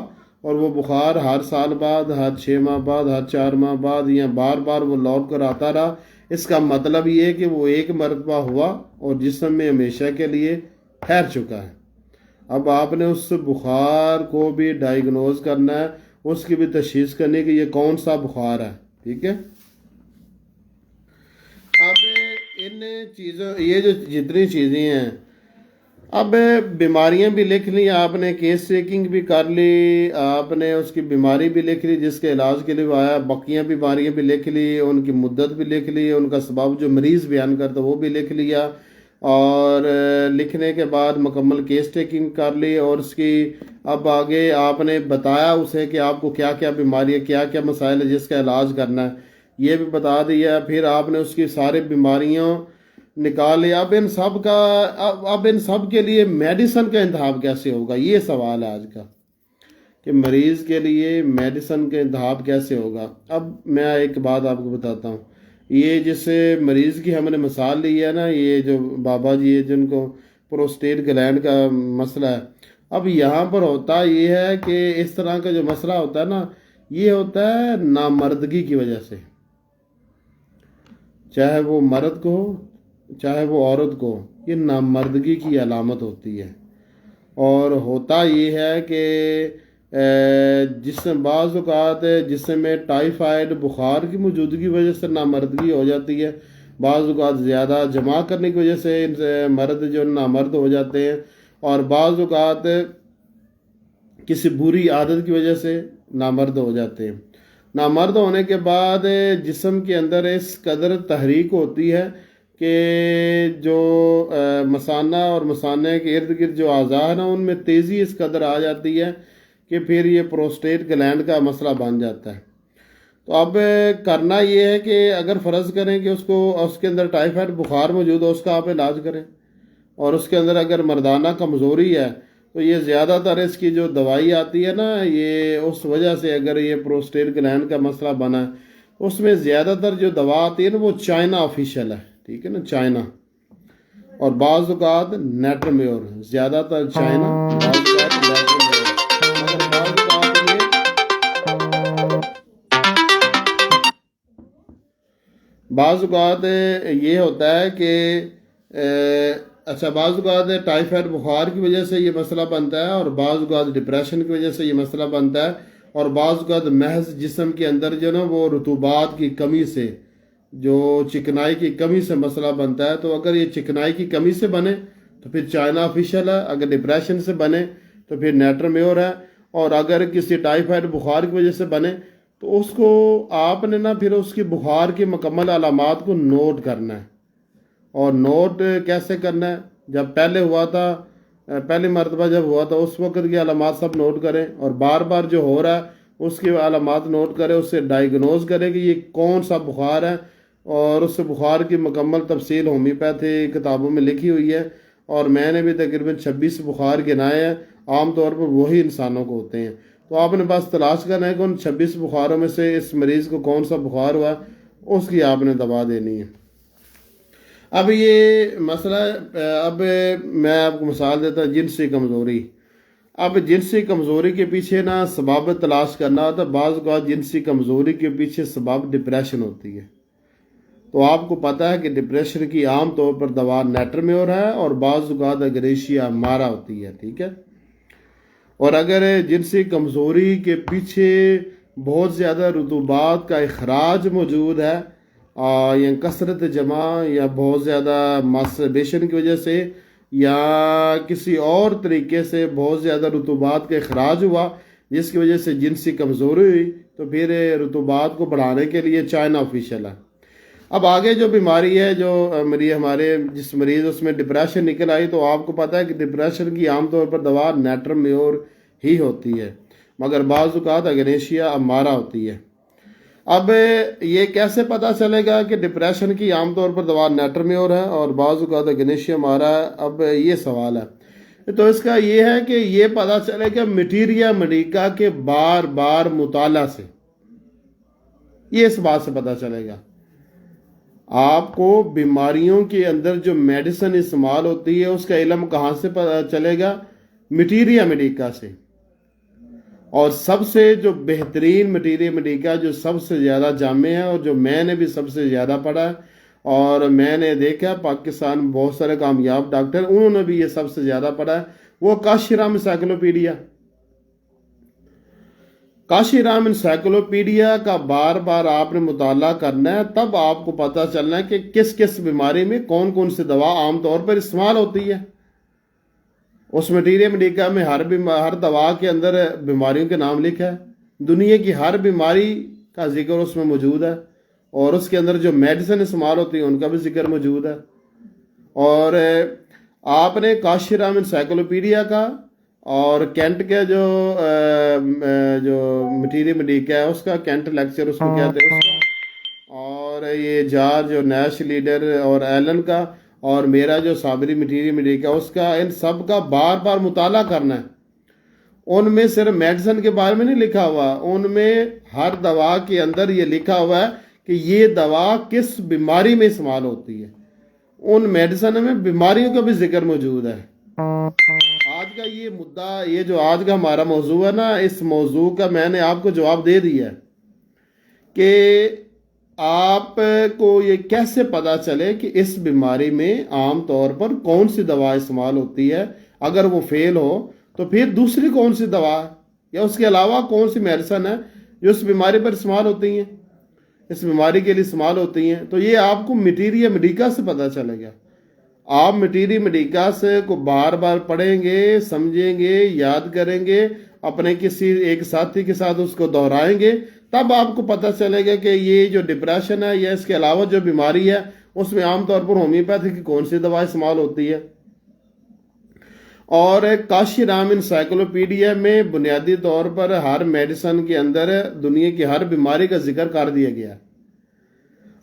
اور وہ بخار ہر سال بعد, ہر 6 ماہ بعد, ہر 4 ماہ بعد یا بار بار وہ لوٹ کر آتا رہا, اس کا مطلب یہ ہے کہ وہ ایک مرتبہ ہوا اور جسم میں ہمیشہ کے لیے ٹھہر چکا ہے. اب آپ نے اس بخار کو بھی ڈائیگنوز کرنا ہے, اس کی بھی تشخیص کرنی کہ یہ کون سا بخار ہے, ٹھیک ہے. اب ان چیزوں یہ جو جتنی چیزیں ہیں, اب بیماریاں بھی لکھ لی آپ نے, کیس چیکنگ بھی کر لی آپ نے, اس کی بیماری بھی لکھ لی جس کے علاج کے لیے وہ آیا, بقیہ بیماریاں بھی لکھ لی, ان کی مدت بھی لکھ لی, ان کا سبب جو مریض بیان کرتا وہ بھی لکھ لیا, اور لکھنے کے بعد مکمل کیس ٹیکنگ کر لی, اور اس کی اب آگے آپ نے بتایا اسے کہ آپ کو کیا کیا بیماری ہے, کیا کیا مسائل ہے جس کا علاج کرنا ہے, یہ بھی بتا دیا. پھر آپ نے اس کی ساری بیماریوں نکال لیا. اب ان سب کے لیے میڈیسن کا انتخاب کیسے ہوگا, یہ سوال ہے آج کا, کہ مریض کے لیے میڈیسن کا انتخاب کیسے ہوگا. اب میں ایک بات آپ کو بتاتا ہوں, یہ جس مریض کی ہم نے مثال لی ہے نا, یہ جو بابا جی ہے جن کو پروسٹیٹ گلینڈ کا مسئلہ ہے, اب یہاں پر ہوتا یہ ہے کہ اس طرح کا جو مسئلہ ہوتا ہے نا, یہ ہوتا ہے نامردگی کی وجہ سے, چاہے وہ مرد کو چاہے وہ عورت کو, یہ نامردگی کی علامت ہوتی ہے. اور ہوتا یہ ہے کہ جسم بعض اوقات جسم میں ٹائیفائڈ بخار کی موجودگی کی وجہ سے نامردگی ہو جاتی ہے, بعض اوقات زیادہ جمع کرنے کی وجہ سے مرد جو نامرد ہو جاتے ہیں, اور بعض اوقات کسی بری عادت کی وجہ سے نامرد ہو جاتے ہیں. نامرد ہونے کے بعد جسم کے اندر اس قدر تحریک ہوتی ہے کہ جو مثانہ اور مثانہ کے ارد گرد جو اعضاء ہیں نا, ان میں تیزی اس قدر آ جاتی ہے کہ پھر یہ پروسٹیٹ گلینڈ کا مسئلہ بن جاتا ہے. تو اب کرنا یہ ہے کہ اگر فرض کریں کہ اس کے اندر ٹائیفائڈ بخار موجود ہو, اس کا آپ علاج کریں, اور اس کے اندر اگر مردانہ کمزوری ہے تو یہ زیادہ تر اس کی جو دوائی آتی ہے نا, یہ اس وجہ سے اگر یہ پروسٹیٹ گلینڈ کا مسئلہ بنا ہے, اس میں زیادہ تر جو دوا آتی ہے نا وہ چائنا آفیشیل ہے, ٹھیک ہے نا, چائنا, اور بعض اوقات نیٹرمیور, زیادہ تر چائنا, بعض اوقات نیٹرمیور. بعض اوقات یہ ہوتا ہے کہ اچھا, بعض اوقات ٹائیفائڈ بخار کی وجہ سے یہ مسئلہ بنتا ہے, اور بعض اوقات ڈپریشن کی وجہ سے یہ مسئلہ بنتا ہے, اور بعض اوقات محض جسم کے اندر جو نا وہ رطوبات کی کمی سے, جو چکنائی کی کمی سے مسئلہ بنتا ہے. تو اگر یہ چکنائی کی کمی سے بنے تو پھر چائنا آفیشیل ہے, اگر ڈپریشن سے بنے تو پھر نیٹرمیور ہے, اور اگر کسی ٹائیفائڈ بخار کی وجہ سے بنے تو اس کو آپ نے نا پھر اس کی بخار کی مکمل علامات کو نوٹ کرنا ہے. اور نوٹ کیسے کرنا ہے, جب پہلے ہوا تھا, پہلی مرتبہ جب ہوا تھا اس وقت کی علامات سب نوٹ کریں, اور بار بار جو ہو رہا ہے اس کی علامات نوٹ کریں, اس سے ڈائیگنوز کریں کہ یہ کون سا بخار ہے, اور اس بخار کی مکمل تفصیل ہومیوپیتھی کتابوں میں لکھی ہوئی ہے, اور میں نے بھی تقریباً 26 بخار گنائے ہیں, عام طور پر وہی انسانوں کو ہوتے ہیں. تو آپ نے بس تلاش کرنا ہے کہ ان 26 بخاروں میں سے اس مریض کو کون سا بخار ہوا, اس کی آپ نے دوا دینی ہے. اب یہ مسئلہ, اب میں آپ کو مثال دیتا ہوں, جنسی کمزوری. اب جنسی کمزوری کے پیچھے نا سبب تلاش کرنا ہوتا ہے. بعض اوقات جنسی کمزوری کے پیچھے سبب ڈپریشن ہوتی ہے. تو آپ کو پتہ ہے کہ ڈپریشن کی عام طور پر دوا نیٹرمیور ہے, اور بعض اوقات اگریشیا مارا ہوتی ہے, ٹھیک ہے. اور اگر جنسی کمزوری کے پیچھے بہت زیادہ رطوبات کا اخراج موجود ہے، یا کثرت جمع یا بہت زیادہ ماسٹربیشن کی وجہ سے یا کسی اور طریقے سے بہت زیادہ رطوبات کا اخراج ہوا، جس کی وجہ سے جنسی کمزوری ہوئی، تو پھر رطوبات کو بڑھانے کے لیے چائنا آفیشیل ہے۔ اب آگے جو بیماری ہے جو ہمارے جس مریض اس میں ڈپریشن نکل آئی، تو آپ کو پتہ ہے کہ ڈپریشن کی عام طور پر دوا نیٹرمیور ہی ہوتی ہے، مگر بعض اوقات اگنیشیا امارا ہوتی ہے۔ اب یہ کیسے پتہ چلے گا کہ ڈپریشن کی عام طور پر دوا نیٹرمیور ہے اور بعض اوقات اگنیشیا امارا ہے؟ اب یہ سوال ہے، تو اس کا یہ ہے کہ یہ پتہ چلے گا میٹیریا میڈیکا کے بار بار مطالعہ سے، یہ اس بات سے پتہ چلے گا۔ آپ کو بیماریوں کے اندر جو میڈیسن استعمال ہوتی ہے اس کا علم کہاں سے پتہ چلے گا؟ میٹیریا میڈیکا سے۔ اور سب سے جو بہترین میٹیریا میڈیکا جو سب سے زیادہ جامع ہے اور جو میں نے بھی سب سے زیادہ پڑھا ہے اور میں نے دیکھا پاکستان میں بہت سارے کامیاب ڈاکٹر انہوں نے بھی یہ سب سے زیادہ پڑھا ہے، وہ کاشی رام انسائکلوپیڈیا۔ کاشی رام انسائکلوپیڈیا کا بار بار آپ نے مطالعہ کرنا ہے، تب آپ کو پتہ چلنا ہے کہ کس کس بیماری میں کون کون سی دوا عام طور پر استعمال ہوتی ہے۔ اس میٹیریا میڈیکا میں ہر دوا کے اندر بیماریوں کے نام لکھا ہے، دنیا کی ہر بیماری کا ذکر اس میں موجود ہے، اور اس کے اندر جو میڈیسن استعمال ہوتی ہیں ان کا بھی ذکر موجود ہے۔ اور آپ نے کاشی رام انسائکلوپیڈیا کا اور کینٹ کے جو میٹیریا میڈیکا ہے اس کا، کینٹ لیکچر اس کو کہتے ہیں اس کا، اور یہ جارج اور نیش لیڈر اور ایلن کا، اور میرا جو صابری میٹیریا میڈیکا اس کا، ان سب کا بار بار مطالعہ کرنا ہے۔ ان میں صرف میڈیسن کے بارے میں نہیں لکھا ہوا، ان میں ہر دوا کے اندر یہ لکھا ہوا ہے کہ یہ دوا کس بیماری میں استعمال ہوتی ہے، ان میڈیسن میں بیماریوں کا بھی ذکر موجود ہے۔ آج کا یہ مدعا، یہ جو آج کا ہمارا موضوع ہے نا، اس موضوع کا میں نے آپ کو جواب دے دیا ہے کہ آپ کو یہ کیسے پتا چلے کہ اس بیماری میں عام طور پر کون سی دوا استعمال ہوتی ہے، اگر وہ فیل ہو تو پھر دوسری کون سی دوا یا اس کے علاوہ کون سی میڈیسن ہے جو اس بیماری پر استعمال ہوتی ہیں، اس بیماری کے لیے استعمال ہوتی ہیں، تو یہ آپ کو میٹیریا میڈیکا سے پتا چلے گا۔ آپ میٹیریا میڈیکا سے کو بار بار پڑھیں گے، سمجھیں گے، یاد کریں گے، اپنے کسی ایک ساتھی کے ساتھ اس کو دہرائیں گے، تب آپ کو پتہ چلے گا کہ یہ جو ڈپریشن ہے یا اس کے علاوہ جو بیماری ہے اس میں عام طور پر ہومیوپیتھی کی کون سی دوا استعمال ہوتی ہے۔ اور کاشی رام انسائکلوپیڈیا میں بنیادی طور پر ہر میڈیسن کے اندر دنیا کی ہر بیماری کا ذکر کر دیا گیا ہے،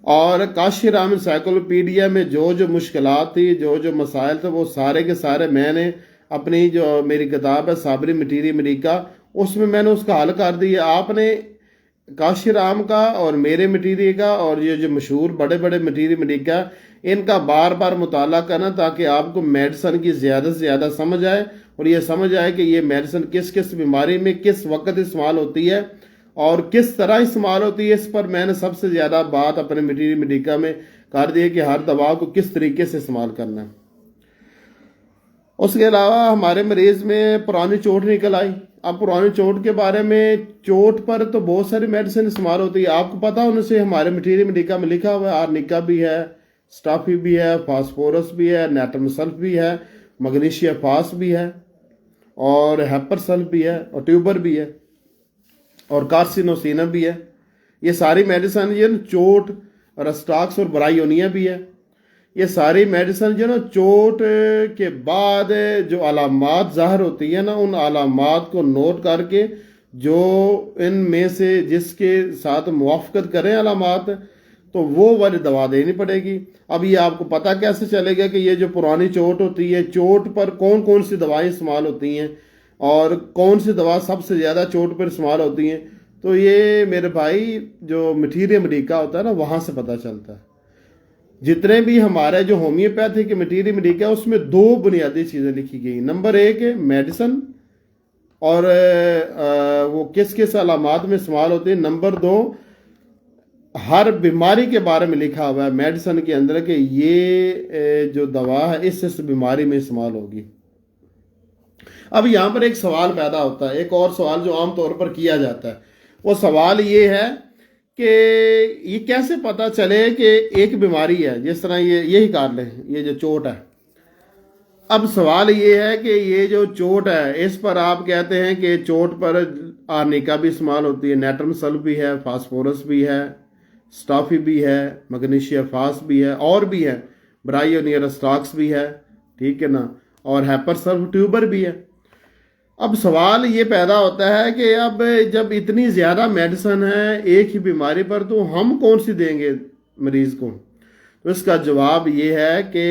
اور کاشی رام انسائکلوپیڈیا میں جو مشکلات تھی، جو مسائل تھے، وہ سارے کے سارے میں نے اپنی جو میری کتاب ہے صابری میٹیریا میڈیکا، اس میں نے اس کا حل کر دیا۔ آپ نے کاشی رام کا اور میرے میٹیریا کا اور یہ جو مشہور بڑے بڑے میٹیریا میڈیکا، ان کا بار بار مطالعہ کرنا تاکہ آپ کو میڈیسن کی زیادہ سے زیادہ سمجھ آئے، اور یہ سمجھ آئے کہ یہ میڈیسن کس کس بیماری میں کس وقت استعمال ہوتی ہے اور کس طرح استعمال ہوتی ہے۔ اس پر میں نے سب سے زیادہ بات اپنے میٹیریا میڈیکا میں کر دی کہ ہر دوا کو کس طریقے سے استعمال کرنا ہے۔ اس کے علاوہ ہمارے مریض میں پرانی چوٹ نکل آئی۔ اب پرانی چوٹ کے بارے میں، چوٹ پر تو بہت ساری میڈیسن استعمال ہوتی ہے، آپ کو پتا ان سے ہمارے میٹیریا میڈیکا میں لکھا ہوا ہے، آرنیکا بھی ہے، سٹافی بھی ہے، فاسفورس بھی ہے، نیٹرم سلف بھی ہے، مگنیشیا فاس بھی ہے، اور ہیپر سلف بھی ہے، اور ٹیوبر بھی ہے، اور کارسینوسینم بھی ہے۔ یہ ساری میڈیسن یہ چوٹ، رسٹاکس اور برائیونیا بھی ہے۔ یہ ساری میڈیسن جو نا چوٹ کے بعد جو علامات ظاہر ہوتی ہے نا، ان علامات کو نوٹ کر کے جو ان میں سے جس کے ساتھ موافقت کریں علامات، تو وہ والی دوا دینی پڑے گی۔ اب یہ آپ کو پتہ کیسے چلے گا کہ یہ جو پرانی چوٹ ہوتی ہے، چوٹ پر کون کون سی دوائیں استعمال ہوتی ہیں اور کون سی دوا سب سے زیادہ چوٹ پر استعمال ہوتی ہیں؟ تو یہ میرے بھائی جو میٹیریا میڈیکا ہوتا ہے نا، وہاں سے پتہ چلتا ہے۔ جتنے بھی ہمارے جو ہومیوپیتھی کے میٹیریا میڈیکا، اس میں دو بنیادی چیزیں لکھی گئی۔ نمبر ایک ہے میڈیسن، اور وہ کس کس علامات میں استعمال ہوتی ہے۔ نمبر دو، ہر بیماری کے بارے میں لکھا ہوا ہے میڈیسن کے اندر کہ یہ جو دوا ہے اس بیماری میں استعمال ہوگی۔ اب یہاں پر ایک سوال پیدا ہوتا ہے، ایک اور سوال جو عام طور پر کیا جاتا ہے، وہ سوال یہ ہے کہ یہ کیسے پتہ چلے کہ ایک بیماری ہے، جس طرح یہی کر لیں، یہ جو چوٹ ہے. اب سوال یہ ہے کہ یہ جو چوٹ ہے اس پر آپ کہتے ہیں کہ چوٹ پر آرنیکا بھی استعمال ہوتی ہے، نیٹرم سلف بھی ہے، فاسفورس بھی ہے، سٹافی بھی ہے، مگنیشیا فاس بھی ہے، اور بھی ہے، برائیونیئر اسٹاکس بھی ہے، ٹھیک ہے نا، اور ہیپر سلف ٹیوبر بھی ہے. اب سوال یہ پیدا ہوتا ہے کہ اب جب اتنی زیادہ میڈیسن ہے ایک ہی بیماری پر، تو ہم کون سی دیں گے مریض کو؟ تو اس کا جواب یہ ہے کہ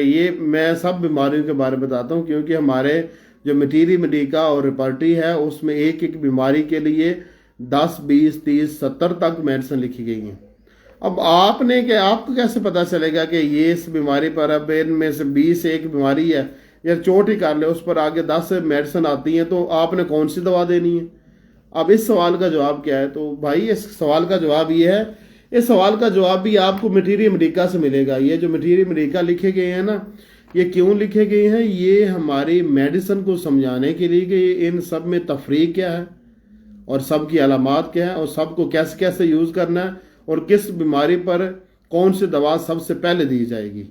یہ میں سب بیماریوں کے بارے میں بتاتا ہوں، کیونکہ ہمارے جو میٹیری میڈیکا اور ریپرٹری ہے اس میں ایک ایک بیماری کے لیے 10 20 30 70 تک میڈیسن لکھی گئی ہیں. اب آپ کو کیسے پتا چلے گا کہ یہ اس بیماری پر، اب ان میں سے 20 ایک بیماری ہے یا چوٹ ہی کر لے، اس پر آگے 10 میڈیسن آتی ہیں، تو آپ نے کون سی دوا دینی ہے؟ اب اس سوال کا جواب کیا ہے؟ تو بھائی اس سوال کا جواب یہ ہے، اس سوال کا جواب بھی آپ کو میٹیری میڈیکا سے ملے گا. یہ جو میٹیری میڈیکا لکھے گئے ہیں نا، یہ کیوں لکھے گئے ہیں؟ یہ ہماری میڈیسن کو سمجھانے کے لیے کہ ان سب میں تفریق کیا ہے اور سب کی علامات کیا ہے اور سب کو کیسے کیسے یوز کرنا ہے اور کس بیماری پر کون سی دوا سب سے پہلے دی جائے گی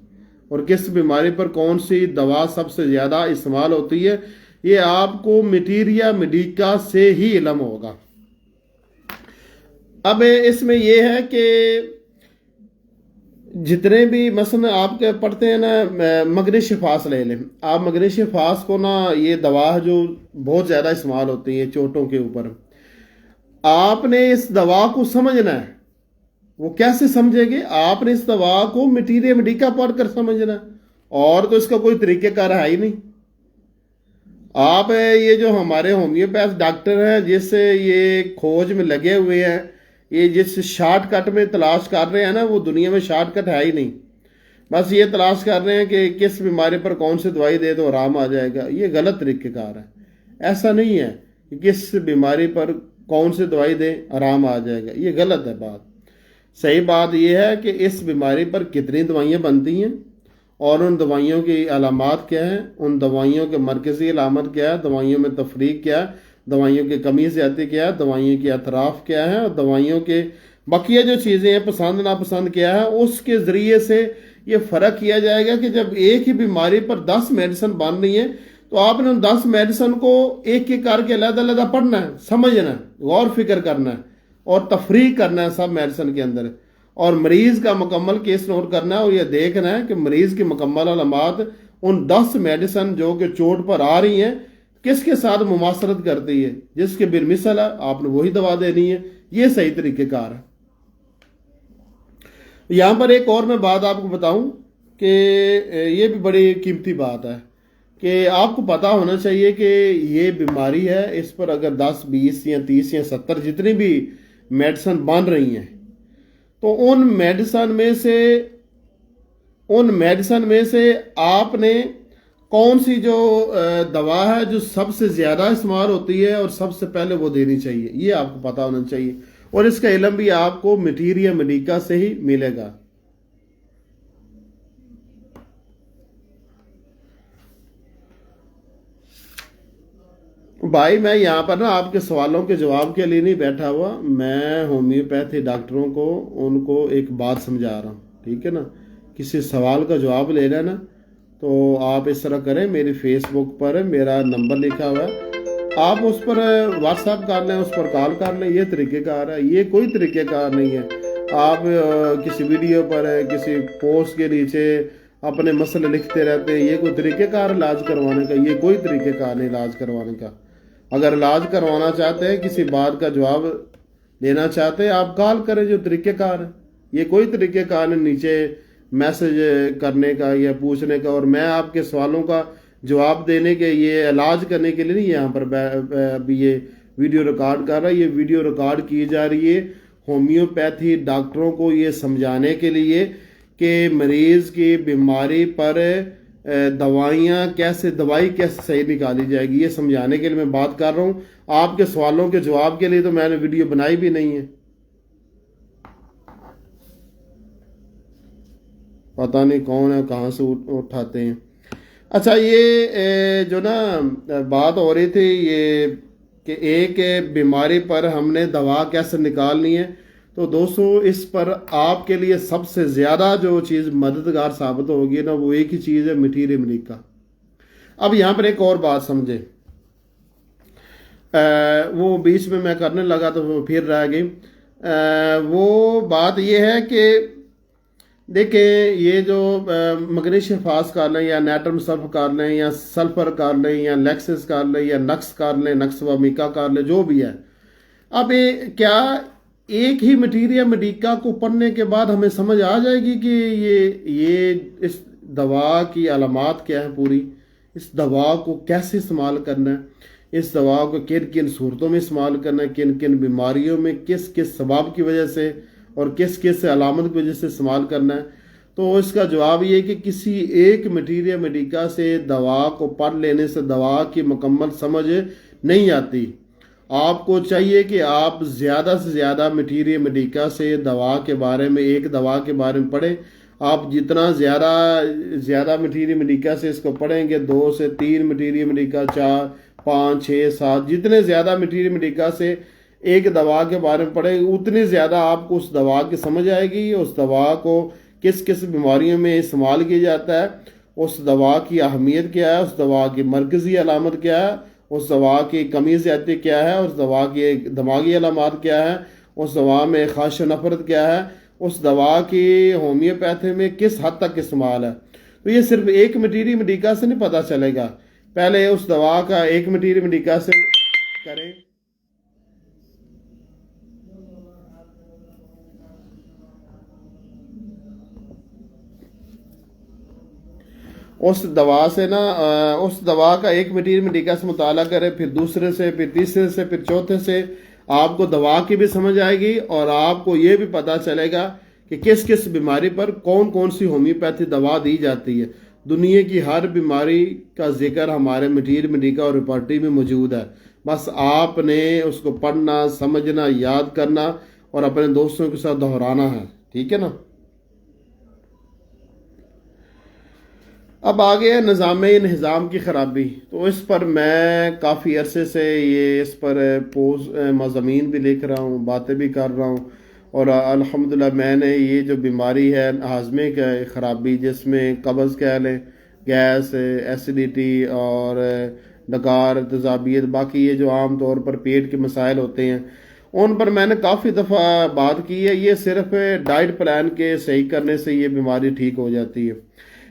اور کس بیماری پر کون سی دوا سب سے زیادہ استعمال ہوتی ہے. یہ آپ کو میٹیریا میڈیکا سے ہی علم ہوگا. اب اس میں یہ ہے کہ جتنے بھی مثلا آپ کے پڑھتے ہیں نا، مگنیشیا فاس لے لیں آپ. مگنیشیا فاس کو نا، یہ دوا جو بہت زیادہ استعمال ہوتی ہے چوٹوں کے اوپر، آپ نے اس دوا کو سمجھنا ہے. وہ کیسے سمجھے گے؟ آپ نے اس دوا کو میٹیریا میڈیکا پڑھ کر سمجھنا ہے، اور تو اس کا کوئی طریقہ کار ہے ہی نہیں. آپ یہ جو ہمارے ہومیوپیتھ ڈاکٹر ہیں جس سے یہ کھوج میں لگے ہوئے ہیں، یہ جس شارٹ کٹ میں تلاش کر رہے ہیں نا، وہ دنیا میں شارٹ کٹ ہے ہی نہیں. بس یہ تلاش کر رہے ہیں کہ کس بیماری پر کون سی دوائی دے تو آرام آ جائے گا. یہ غلط طریقہ کار ہے. ایسا نہیں ہے کہ کس بیماری پر کون سی دوائی دے آرام آ جائے گا، یہ غلط ہے بات. صحیح بات یہ ہے کہ اس بیماری پر کتنی دوائیاں بنتی ہیں اور ان دوائیوں کی علامات کیا ہیں، ان دوائیوں کے مرکزی علامت کیا ہے، دوائیوں میں تفریق کیا ہے، دوائیوں کی کمی زیادتی کیا ہے، دوائیوں کے اطراف کیا ہے، اور دوائیوں کے بقیہ جو چیزیں ہیں پسند ناپسند کیا ہے. اس کے ذریعے سے یہ فرق کیا جائے گا کہ جب ایک ہی بیماری پر 10 میڈیسن بن رہی ہیں تو آپ نے ان 10 میڈیسن کو ایک ایک کر کے علیحدہ علیحدہ پڑھنا ہے، سمجھنا ہے، غور فکر کرنا ہے اور تفریق کرنا ہے سب میڈیسن کے اندر، اور مریض کا مکمل کیس نوٹ کرنا ہے اور یہ دیکھنا ہے کہ مریض کی مکمل علامات ان 10 میڈیسن جو کہ چوٹ پر آ رہی ہیں کس کے ساتھ مماثلت کرتی ہے، جس کے بالمثل ہے آپ نے وہی دوا دینی ہے. یہ صحیح طریقہ کار ہے. یہاں پر ایک اور میں بات آپ کو بتاؤں کہ یہ بھی بڑی قیمتی بات ہے کہ آپ کو پتا ہونا چاہیے کہ یہ بیماری ہے، اس پر اگر 10 20 یا 30 یا 70 جتنی بھی میڈیسن بن رہی ہیں، تو ان میڈیسن میں سے آپ نے کون سی جو دوا ہے جو سب سے زیادہ استعمال ہوتی ہے اور سب سے پہلے وہ دینی چاہیے، یہ آپ کو پتا ہونا چاہیے. اور اس کا علم بھی آپ کو میٹیریا میڈیکا سے ہی ملے گا. بھائی میں یہاں پر نا آپ کے سوالوں کے جواب کے لیے نہیں بیٹھا ہوا، میں ہومیوپیتھی ڈاکٹروں کو ان کو ایک بات سمجھا رہا ہوں، ٹھیک ہے نا. کسی سوال کا جواب لینا نا تو آپ اس طرح کریں، میری فیس بک پر میرا نمبر لکھا ہوا ہے، آپ اس پر واٹس ایپ کر لیں، اس پر کال کر لیں. یہ طریقہ کار ہے، یہ کوئی طریقہ کار نہیں ہے. آپ کسی ویڈیو پر کسی پوسٹ کے نیچے اپنے مسئلے لکھتے رہتے ہیں، یہ کوئی طریقہ کار علاج کروانے کا؟ یہ کوئی طریقہ کار نہیں علاج کروانے کا. اگر علاج کروانا چاہتے ہیں، کسی بات کا جواب لینا چاہتے ہیں، آپ کال کریں، جو طریقہ کار ہے. یہ کوئی طریقہ کار نہیں نیچے میسج کرنے کا یا پوچھنے کا، اور میں آپ کے سوالوں کا جواب دینے کے، یہ علاج کرنے کے لیے نہیں یہاں پر ابھی یہ ویڈیو ریکارڈ کر رہا ہے. یہ ویڈیو ریکارڈ کی جا رہی ہے ہومیوپیتھی ڈاکٹروں کو یہ سمجھانے کے لیے کہ مریض کی بیماری پر دوائی کیسے صحیح نکالی جائے گی، یہ سمجھانے کے لیے میں بات کر رہا ہوں. آپ کے سوالوں کے جواب کے لیے تو میں نے ویڈیو بنائی بھی نہیں ہے. پتہ نہیں کون ہے، کہاں سے اٹھاتے ہیں. اچھا، یہ جو نا بات ہو رہی تھی، یہ کہ ایک بیماری پر ہم نے دوا کیسے نکالنی ہے، تو دوستو اس پر آپ کے لیے سب سے زیادہ جو چیز مددگار ثابت ہوگی نا، وہ ایک ہی چیز ہے، مٹیر امریکہ۔ اب یہاں پر ایک اور بات سمجھیں، وہ بیچ میں کرنے لگا تو وہ پھر رہ گئی۔ وہ بات یہ ہے کہ دیکھیں، یہ جو مگنیشیم فاس کر لیں یا نیٹرم سلف کر لیں یا سلفر کر لیں یا لیکسس کر لیں یا نقص کر لیں، نقص و میکا کر لیں، جو بھی ہے، اب کیا ایک ہی مٹیریا میڈیکا کو پڑھنے کے بعد ہمیں سمجھ آ جائے گی کہ یہ اس دوا کی علامات کیا ہے، پوری اس دوا کو کیسے استعمال کرنا ہے، اس دوا کو کن کن صورتوں میں استعمال کرنا ہے، کن کن بیماریوں میں کس کس سبب کی وجہ سے اور کس کس علامت کی وجہ سے استعمال کرنا ہے؟ تو اس کا جواب یہ کہ کسی ایک مٹیریا میڈیکا سے دوا کو پڑھ لینے سے دوا کی مکمل سمجھ نہیں آتی۔ آپ کو چاہیے کہ آپ زیادہ سے زیادہ مٹیریا میڈیکا سے دوا کے بارے میں، ایک دوا کے بارے میں پڑھیں۔ آپ جتنا زیادہ مٹیریا میڈیکا سے اس کو پڑھیں گے، 2 سے 3 مٹیریا میڈیکا، 4 5 6 7، جتنے زیادہ مٹیریا میڈیکا سے ایک دوا کے بارے میں پڑھیں گے، اتنی زیادہ آپ کو اس دوا کی سمجھ آئے گی، اس دوا کو کس کس بیماریوں میں استعمال کیا جاتا ہے، اس دوا کی اہمیت کیا ہے، اس دوا کی مرکزی علامت کیا ہے، اس دوا کی کمی زیادتی کیا ہے، اس دوا کی دماغی علامات کیا ہے، اس دوا میں خواہش و نفرت کیا ہے، اس دوا کی ہومیوپیتھی میں کس حد تک استعمال ہے۔ تو یہ صرف ایک مٹیریا میڈیکا سے نہیں پتہ چلے گا، پہلے اس دوا کا ایک مٹیریا میڈیکا سے کریں، اس دوا سے نا اس دوا کا ایک مٹیریا میڈیکا سے مطالعہ کرے، پھر دوسرے سے، پھر تیسرے سے، پھر چوتھے سے، آپ کو دوا کی بھی سمجھ آئے گی اور آپ کو یہ بھی پتہ چلے گا کہ کس کس بیماری پر کون کون سی ہومیوپیتھی دوا دی جاتی ہے۔ دنیا کی ہر بیماری کا ذکر ہمارے مٹیریا میڈیکا اور ریپرٹری میں موجود ہے، بس آپ نے اس کو پڑھنا، سمجھنا، یاد کرنا اور اپنے دوستوں کے ساتھ دہرانا ہے، ٹھیک ہے نا۔ اب آگے ہے نظام انہضام کی خرابی، تو اس پر میں کافی عرصے سے اس پر مضامین بھی لکھ رہا ہوں، باتیں بھی کر رہا ہوں، اور الحمدللہ میں نے یہ جو بیماری ہے ہاضمے کی خرابی، جس میں قبض کہہ لیں، گیس، ایسیڈیٹی اور ڈکار، تیزابیت، باقی یہ جو عام طور پر پیٹ کے مسائل ہوتے ہیں، ان پر میں نے کافی دفعہ بات کی ہے۔ یہ صرف ڈائٹ پلان کے صحیح کرنے سے یہ بیماری ٹھیک ہو جاتی ہے۔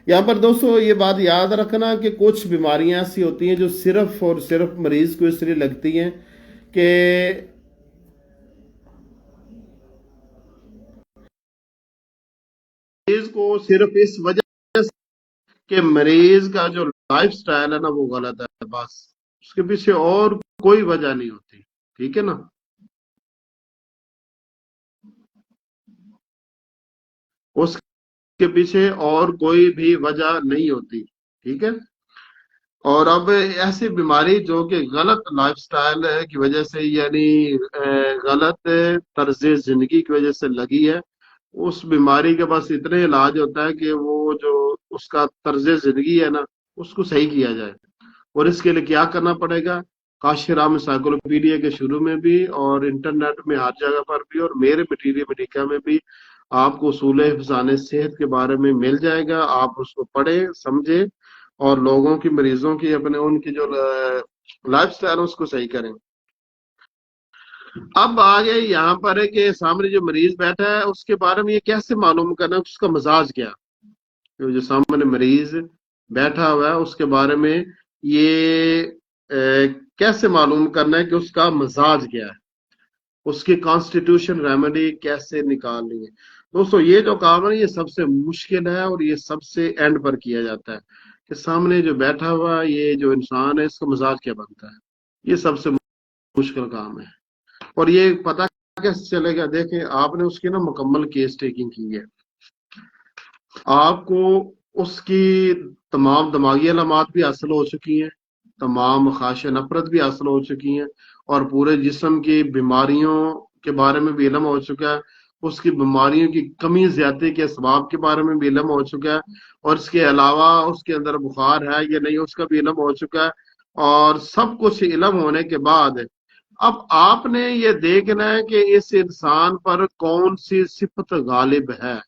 یہاں پر دوستو یہ بات یاد رکھنا کہ کچھ بیماریاں ایسی ہوتی ہیں جو صرف اور صرف مریض کو اس لیے لگتی ہیں کہ مریض کو صرف اس وجہ سے کہ مریض کا جو لائف سٹائل ہے نا وہ غلط ہے، بس اس کے پیچھے اور کوئی وجہ نہیں ہوتی، ٹھیک ہے نا۔ اس کے پیچھے اور کوئی بھی وجہ نہیں ہوتی، ٹھیک ہے۔ اور اب ایسی بیماری جو کہ غلط لائف سٹائل کی وجہ سے، یعنی غلط طرز زندگی کی وجہ سے لگی ہے، اس بیماری کے پاس اتنے علاج ہوتا ہے کہ وہ جو اس کا طرز زندگی ہے نا اس کو صحیح کیا جائے۔ اور اس کے لیے کیا کرنا پڑے گا؟ کاشف رحمت سائیکلوپیڈیا کے شروع میں بھی اور انٹرنیٹ میں ہر جگہ پر بھی اور میرے مٹیریا میڈیکا میں بھی آپ کو اصول حفظان صحت کے بارے میں مل جائے گا۔ آپ اس کو پڑھیں، سمجھیں اور لوگوں کی، مریضوں کی، اپنے ان کی جو لائف سٹائل ہے اس کو صحیح کریں۔ اب آگے یہاں پر ہے کہ سامنے جو مریض بیٹھا ہے اس کے بارے میں یہ کیسے معلوم کرنا ہے اس کا مزاج کیا، جو سامنے مریض بیٹھا ہوا ہے اس کے بارے میں یہ کیسے معلوم کرنا ہے کہ اس کا مزاج کیا ہے، اس کی کانسٹیٹیوشن ریمیڈی کیسے نکالنی ہے۔ دوستو یہ جو کام ہے یہ سب سے مشکل ہے اور یہ سب سے اینڈ پر کیا جاتا ہے کہ سامنے جو بیٹھا ہوا یہ جو انسان ہے اس کا مزاج کیا بنتا ہے، یہ سب سے مشکل کام ہے۔ اور یہ پتہ کیسے چلے گا؟ دیکھیں آپ نے اس کی نا مکمل کیس ٹیکنگ کی ہے، آپ کو اس کی تمام دماغی علامات بھی حاصل ہو چکی ہیں، تمام خواہش نفرت بھی حاصل ہو چکی ہیں، اور پورے جسم کی بیماریوں کے بارے میں بھی علم ہو چکا ہے، اس کی بیماریوں کی کمی زیادتی کے اسباب کے بارے میں بھی علم ہو چکا ہے، اور اس کے علاوہ اس کے اندر بخار ہے یا نہیں اس کا بھی علم ہو چکا ہے۔ اور سب کچھ علم ہونے کے بعد اب آپ نے یہ دیکھنا ہے کہ اس انسان پر کون سی صفت غالب ہے،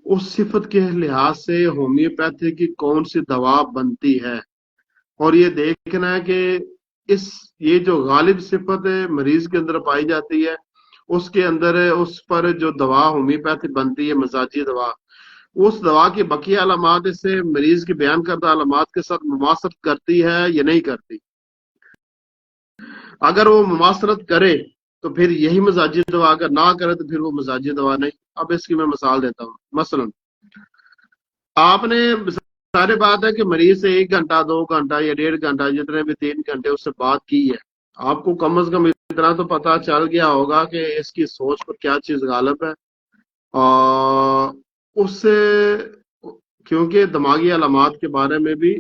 اس صفت کے لحاظ سے ہومیوپیتھی کی کون سی دوا بنتی ہے، اور یہ دیکھنا ہے کہ اس یہ جو غالب صفت مریض کے اندر پائی جاتی ہے، اس کے اندر اس پر جو دوا ہومیوپیتھی بنتی ہے، مزاجی دوا، اس دوا کی بقیہ علامات اس سے مریض کی بیان کردہ علامات کے ساتھ مماثلت کرتی ہے یا نہیں کرتی۔ اگر وہ مماثلت کرے تو پھر یہی مزاجی دوا، اگر نہ کرے تو پھر وہ مزاجی دوا نہیں۔ اب اس کی میں مثال دیتا ہوں۔ مثلا آپ نے، ساری بات ہے کہ مریض سے 1 گھنٹہ 2 گھنٹہ یا 1.5 گھنٹہ جتنے بھی 3 گھنٹے اس سے بات کی ہے، آپ کو کم از کم اتنا تو پتا چل گیا ہوگا کہ اس کی سوچ پر کیا چیز غالب ہے، اور اس سے، کیونکہ دماغی علامات کے بارے میں بھی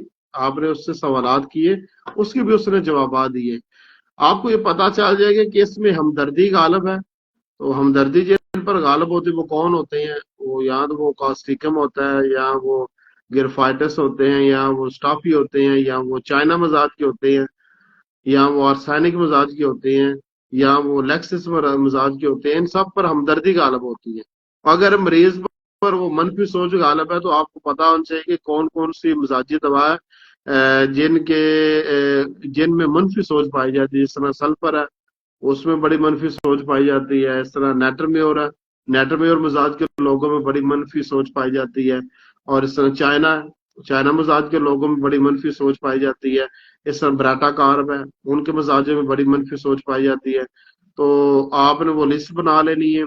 آپ نے اس سے سوالات کیے، اس کے بھی اس نے جوابات دیے، آپ کو یہ پتا چل جائے گا کہ اس میں ہمدردی غالب ہے۔ تو ہمدردی جن پر غالب ہوتی ہے وہ کون ہوتے ہیں؟ وہ یا تو وہ کاسٹیکم ہوتا ہے، یا وہ گرفائٹس ہوتے ہیں، یا وہ اسٹافی ہوتے ہیں، یا وہ چائنا مزاج کے ہوتے ہیں، یا وہ آرسینک مزاج کے ہوتے ہیں، یا وہ لیکسس مزاج کے ہوتے ہیں۔ ان سب پر ہمدردی غالب ہوتی ہے۔ اگر مریض پر وہ منفی سوچ غالب ہے تو آپ کو پتا ہونا چاہیے کہ کون کون سی مزاجی دوا ہے جن میں منفی سوچ پائی جاتی ہے۔ جس طرح سلفر ہے، اس میں بڑی منفی سوچ پائی جاتی ہے۔ اس طرح نیٹرمیور ہے، نیٹرمیور مزاج کے لوگوں میں بڑی منفی سوچ پائی جاتی ہے۔ اور اس طرح چائنا ہے، چائنا مزاج کے لوگوں میں بڑی منفی سوچ پائی جاتی ہے۔ اس طرح براٹا کارب ہے، ان کے مزاجوں میں بڑی منفی سوچ پائی جاتی ہے۔ تو آپ نے وہ لسٹ بنا لینی ہے،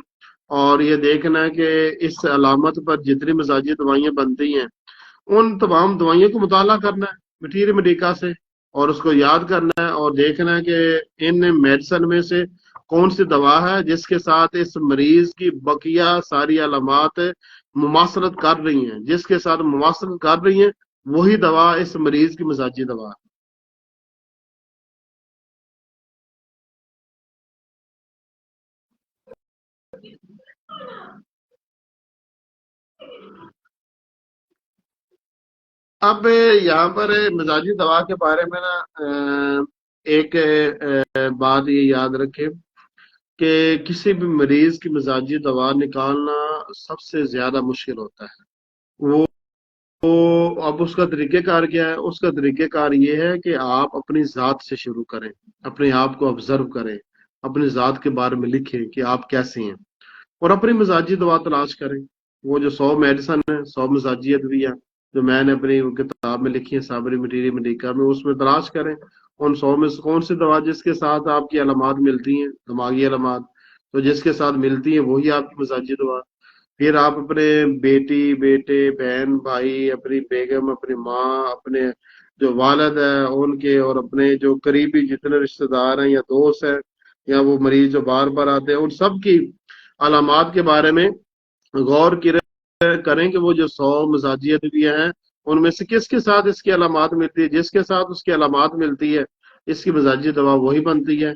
اور یہ دیکھنا ہے کہ اس علامت پر جتنی مزاجی دوائیاں بنتی ہیں ان تمام دوائیوں کو مطالعہ کرنا ہے مٹیری میڈیکا سے، اور اس کو یاد کرنا ہے، اور دیکھنا ہے کہ ان میڈیسن میں سے کون سی دوا ہے جس کے ساتھ اس مریض کی بقیہ ساری علامات مماثلت کر رہی ہیں، جس کے ساتھ مماثلت کر رہی ہیں وہی دوا اس مریض کی مزاجی دوا ہے۔ اب یہاں پر مزاجی دوا کے بارے میں نا ایک بات یہ یاد رکھے کہ کسی بھی مریض کی مزاجی دوا نکالنا سب سے زیادہ مشکل ہوتا ہے۔ وہ اب اس کا طریقہ کار کیا ہے؟ اس کا طریقہ کار یہ ہے کہ آپ اپنی ذات سے شروع کریں، اپنے آپ کو آبزرو کریں، اپنی ذات کے بارے میں لکھیں کہ آپ کیسے ہیں، اور اپنی مزاجی دوا تلاش کریں۔ وہ جو 100 میڈیسن ہے، 100 مزاجی ادویہ جو میں نے اپنی کتاب میں لکھی ہے صابری مٹیری میڈیکا میں، اس میں تلاش کریں ان 100 میں سے کون سی دوا جس کے ساتھ آپ کی علامات ملتی ہیں، دماغی علامات، تو جس کے ساتھ ملتی ہیں وہی آپ کی مزاجی دوا۔ پھر آپ اپنے بیٹی، بیٹے، بہن، بھائی، اپنی بیگم، اپنی ماں، اپنے جو والد ہیں ان کے، اور اپنے جو قریبی جتنے رشتہ دار ہیں یا دوست ہیں، یا وہ مریض جو بار بار آتے ہیں، ان سب کی علامات کے بارے میں غور کریں کہ وہ جو 100 مزاجی ادویہ ہیں ان میں سے کس کے ساتھ اس کی علامات ملتی ہے، جس کے ساتھ اس کی علامات ملتی ہے اس کی مزاجی دوا وہی بنتی ہے۔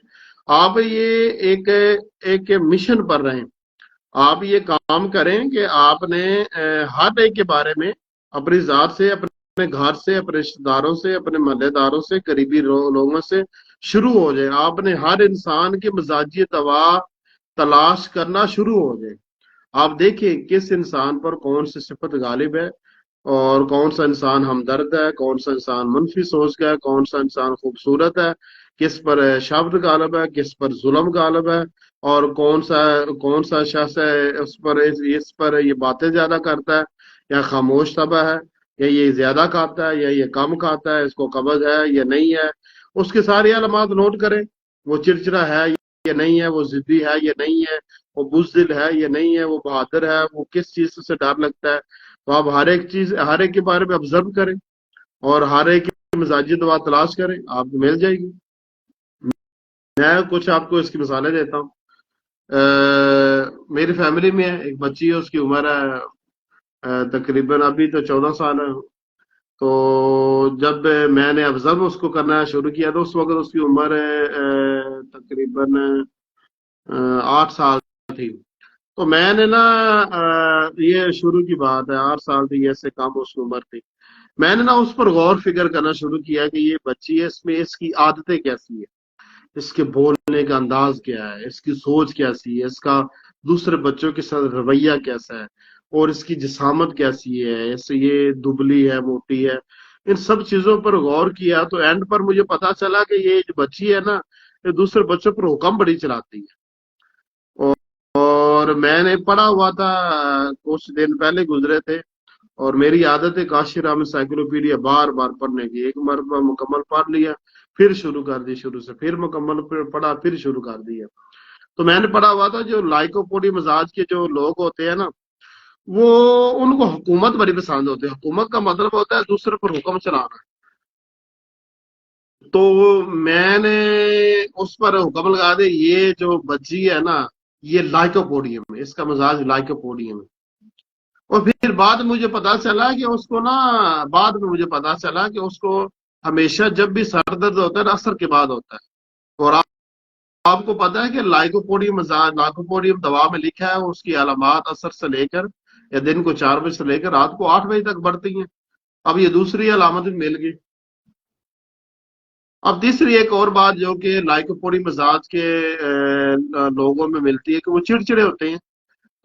آپ یہ ایک مشن پر رہیں، آپ یہ کام کریں کہ آپ نے ہر ایک کے بارے میں اپنی ذات سے، اپنے گھر سے، اپنے رشتے داروں سے، اپنے محلے داروں سے، قریبی لوگوں سے شروع ہو جائے۔ آپ نے ہر انسان کی مزاجی دوا تلاش کرنا شروع ہو جائے۔ آپ دیکھیں کس انسان پر کون سی صفت غالب ہے، اور کون سا انسان ہمدرد ہے، کون سا انسان منفی سوچ کا ہے، کون سا انسان خوبصورت ہے، کس پر شبد غالب ہے، کس پر ظلم غالب ہے، اور کون سا شخص ہے اس پر یہ باتیں زیادہ کرتا ہے، یا خاموش طبع ہے، یا یہ زیادہ کھاتا ہے، یا یہ کم کھاتا ہے، اس کو قبض ہے یا نہیں ہے۔ اس کے ساری علامات نوٹ کریں، وہ چڑچڑا ہے یا نہیں ہے، وہ ضدی ہے یا نہیں ہے، وہ بزدل ہے یا نہیں ہے، وہ بہادر ہے، وہ کس چیز سے ڈر لگتا ہے۔ تو آپ ہر ایک کے بارے میں آبزرو کریں، اور ہر ایک کی مزاجی دوا تلاش کریں، آپ کو مل جائے گی۔ میں کچھ آپ کو اس کی مثالیں دیتا ہوں۔ میری فیملی میں ایک بچی ہے، اس کی عمر ہے تقریباً ابھی تو 14 سال ہے۔ تو جب میں نے آبزرو اس کو کرنا شروع کیا تو اس وقت اس کی عمر تقریباً 8 سال تھی۔ تو میں نے نا یہ شروع کی بات ہے، 8 سال تھی، ایسے کم اس کی عمر تھی۔ میں نے نا اس پر غور فکر کرنا شروع کیا کہ یہ بچی ہے، اس میں اس کی عادتیں کیسی ہے۔ اس کے بولنے کا انداز کیا ہے، اس کی سوچ کیسی ہے، اس کا دوسرے بچوں کے ساتھ رویہ کیسا ہے، اور اس کی جسامت کیسی ہے، اس یہ دبلی ہے موٹی ہے، ان سب چیزوں پر غور کیا تو اینڈ پر مجھے پتا چلا کہ یہ جو بچی ہے نا، یہ دوسرے بچوں پر حکم بڑی چلاتی ہے۔ اور اور میں نے پڑھا ہوا تھا، کچھ دن پہلے گزرے تھے، اور میری عادت ہے کاشیرا میں سائیکلوپیڈیا بار بار پڑھنے کی، ایک مرتبہ مکمل پڑھ لیا پھر شروع کر دی شروع سے، پھر مکمل پڑھا پھر شروع کر دیا۔ تو میں نے پڑھا ہوا تھا جو لائکوپوڈی مزاج کے جو لوگ ہوتے ہیں نا، وہ ان کو حکومت بڑی پسند ہوتی ہے۔ حکومت کا مطلب ہوتا ہے دوسرے پر حکم چلانا۔ تو میں نے اس پر حکم لگا دے، یہ جو بچی ہے نا یہ لائکوپوڈیم ہے، اس کا مزاج لائکوپوڈیم ہے۔ اور پھر بعد میں مجھے پتا چلا کہ اس کو نا، بعد میں مجھے پتا چلا کہ اس کو ہمیشہ جب بھی سر درد ہوتا ہے نا اثر کے بعد ہوتا ہے۔ اور آپ کو پتا ہے کہ لائکوپوڈیم دوا میں لکھا ہے اس کی علامات اثر سے لے کر، یا دن کو 4 بجے سے لے کر رات کو 8 بجے تک بڑھتی ہیں۔ اب یہ دوسری علامت بھی مل گئی۔ اب تیسری ایک اور بات جو کہ لائکوپوڈی مزاج کے لوگوں میں ملتی ہے کہ وہ چڑچڑے ہوتے ہیں،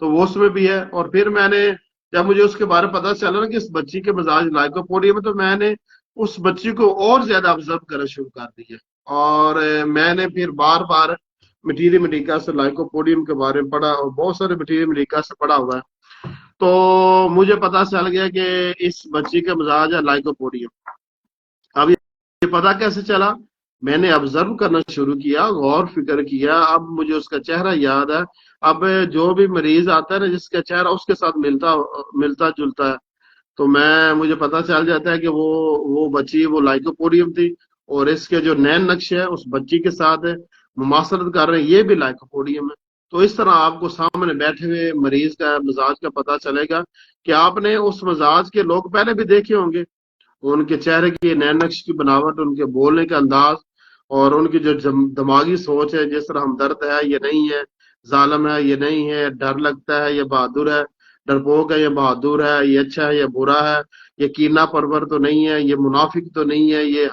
تو وہ اس میں بھی ہے۔ اور پھر میں نے جب مجھے اس کے بارے میں پتا چلا نا کہ اس بچی کے مزاج لائکوپوڈیم ہے، تو میں نے اس بچی کو اور زیادہ آبزرو کرنا شروع کر دیا، اور میں نے پھر بار بار مٹیری میڈیکا سے لائکوپوڈیم کے بارے میں پڑھا، اور بہت سارے مٹیری میڈیکا سے پڑھا ہوا ہے۔ تو مجھے پتا چل گیا کہ اس بچی کا مزاج ہے لائکوپوڈیم۔ اب یہ پتا کیسے چلا؟ میں نے آبزرو کرنا شروع کیا، غور فکر کیا، اب مجھے اس کا چہرہ یاد ہے۔ اب جو بھی مریض آتا ہے نا جس کا چہرہ اس کے ساتھ ملتا جلتا ہے، تو مجھے پتا چل جاتا ہے کہ وہ بچی وہ لائکوپوڈیم تھی، اور اس کے جو نین نقش ہے اس بچی کے ساتھ مماثلت کر رہے ہیں، یہ بھی لائکوپوڈیم ہے۔ تو اس طرح آپ کو سامنے بیٹھے ہوئے مریض کا مزاج کا پتا چلے گا کہ آپ نے اس مزاج کے لوگ پہلے بھی دیکھے ہوں گے، ان کے چہرے کی نین نقش کی بناوٹ، ان کے بولنے کا انداز، اور ان کی جو دماغی سوچ ہے، جس طرح ہمدرد ہے یہ نہیں ہے، ظالم ہے یہ نہیں ہے، ڈر لگتا ہے یہ بہادر ہے، ڈرپوک ہے یہ بہادر ہے، یہ اچھا ہے یہ برا ہے، یہ کینہ پرور تو نہیں ہے، یہ منافق تو نہیں ہے، یہ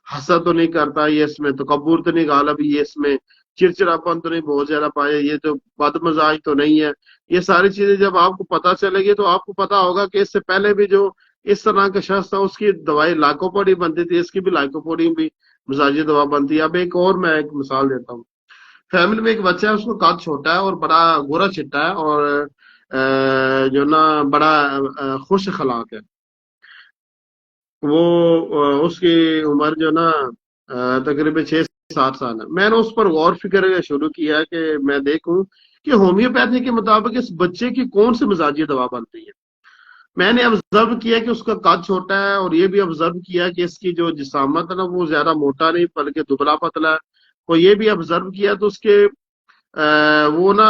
حسد تو نہیں کرتا، یہ اس میں تکبر تو نہیں غالب، یہ اس میں چڑچڑاپن تو نہیں بہت زیادہ پائے، یہ تو بد مزاج تو نہیں ہے۔ یہ ساری چیزیں جب آپ کو پتا چلے گی تو آپ کو پتا ہوگا کہ اس سے پہلے بھی جو اس طرح کا شخص تھا اس کی دوائی لائکوپوڈی بنتی تھی، اس کی بھی لائکوپوڈی بھی مزاجی دوا بنتی ہے۔ اب میں ایک مثال دیتا ہوں۔ فیملی میں ایک بچہ ہے، اس کو قد چھوٹا ہے اور بڑا گورا چٹا ہے، اور جو نا بڑا خوش اخلاق ہے۔ وہ اس کی عمر جو نا تقریباً 6-7 سال ہے۔ میں نے اس پر غور فکر شروع کیا کہ میں دیکھوں کہ ہومیوپیتھی کے مطابق اس بچے کی کون سی مزاجی دوا بنتی ہے۔ میں نے آبزرو کیا کہ اس کا قد چھوٹا ہے، اور یہ بھی آبزرو کیا کہ اس کی جو جسامت ہے نا وہ زیادہ موٹا نہیں بلکہ دبلا پتلا ہے، اور یہ بھی آبزرو کیا تو اس کے وہ نا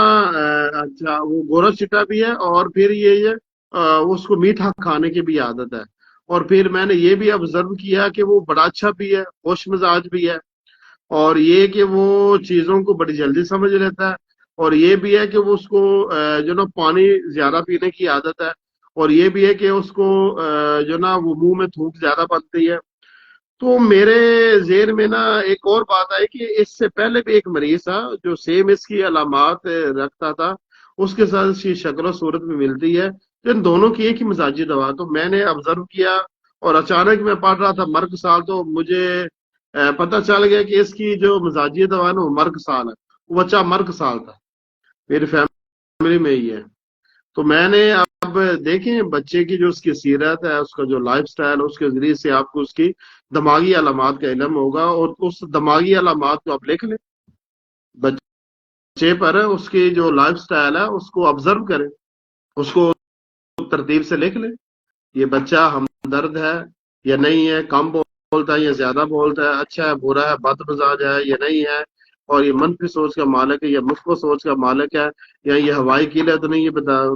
اچھا وہ گورا چٹا بھی ہے، اور پھر یہ اس کو میٹھا کھانے کی بھی عادت ہے۔ اور پھر میں نے یہ بھی آبزرو کیا کہ وہ بڑا اچھا بھی ہے، خوش مزاج بھی ہے، اور یہ کہ وہ چیزوں کو بڑی جلدی سمجھ لیتا ہے، اور یہ بھی ہے کہ وہ اس کو جو نا پانی زیادہ پینے کی عادت ہے، اور یہ بھی ہے کہ اس کو جو نا وہ منہ میں تھوک زیادہ بنتی ہے۔ تو میرے ذہن میں نا ایک اور بات آئی کہ اس سے پہلے بھی ایک مریض تھا جو سیم اس کی علامات رکھتا تھا، اس کے ساتھ اس کی شکل و صورت میں ملتی ہے، ان دونوں کی ایک ہی مزاجی دوا۔ تو میں نے آبزرو کیا، اور اچانک میں پڑھ رہا تھا مرگ سال، تو مجھے پتہ چل گیا کہ اس کی جو مزاجی دوا ہے نا وہ مرگ سال ہے، وہ بچہ مرگ سال تھا، میری فیملی میں ہی ہے۔ تو میں نے اب دیکھیں بچے کی جو اس کی سیرت ہے، اس کا جو لائف سٹائل، اس کے ذریعے سے آپ کو اس کی دماغی علامات کا علم ہوگا، اور اس دماغی علامات کو آپ لکھ لیں بچے پر، اس کی جو لائف سٹائل ہے اس کو آبزرو کریں، اس کو ترتیب سے لکھ لیں، یہ بچہ ہمدرد ہے یا نہیں ہے، کم بولتا ہے یا زیادہ بولتا ہے، اچھا ہے برا ہے، بد مزاج ہے یا نہیں ہے، اور یہ منفی سوچ کا مالک ہے یا مثبت سوچ کا مالک ہے، یا یہ ہوائی قلعہ تو نہیں یہ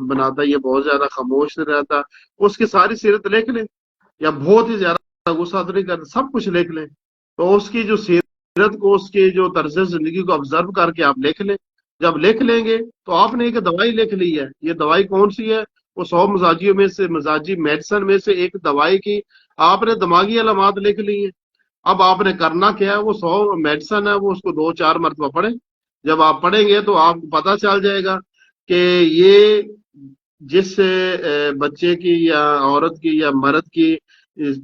بناتا، یہ بہت زیادہ خاموش رہتا، اس کی ساری سیرت لکھ لیں، یا بہت ہی زیادہ غصہ تو نہیں کرتا، سب کچھ لکھ لیں۔ تو اس کی جو سیرت کو، اس کی جو طرز زندگی کو آبزرو کر کے آپ لکھ لیں۔ جب لکھ لیں گے تو آپ نے ایک دوائی لکھ لی ہے۔ یہ دوائی کون سی ہے؟ وہ 100 مزاجیوں میں سے، مزاجی میڈیسن میں سے ایک دوائی کی آپ نے دماغی علامات لکھ لی ہیں۔ اب آپ نے کرنا کیا ہے، وہ 100 میڈیسن ہے، وہ اس کو 2-4 مرتبہ پڑھیں. جب آپ پڑھیں گے تو آپ کو پتہ چل جائے گا کہ یہ جس بچے کی یا عورت کی یا مرد کی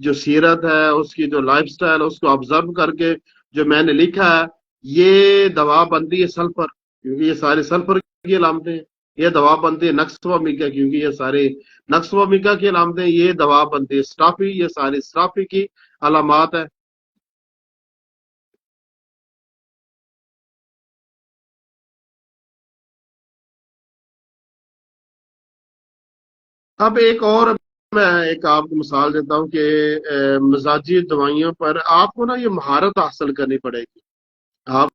جو سیرت ہے، اس کی جو لائف سٹائل، اس کو آبزرو کر کے جو میں نے لکھا ہے، یہ دوا بنتی ہے سلفر، کیونکہ یہ سارے سلفر کی علامتیں ہیں. یہ دوا بنتی ہے نقص و میکا، کیونکہ یہ سارے نقص و میکا کی علامتیں. یہ دوا بنتی ہے اسٹافی، یہ ساری اسٹافی کی علامات ہے. اب ایک اور میں ایک آپ کو مثال دیتا ہوں کہ مزاجی دوائیوں پر آپ کو نا یہ مہارت حاصل کرنی پڑے گی. آپ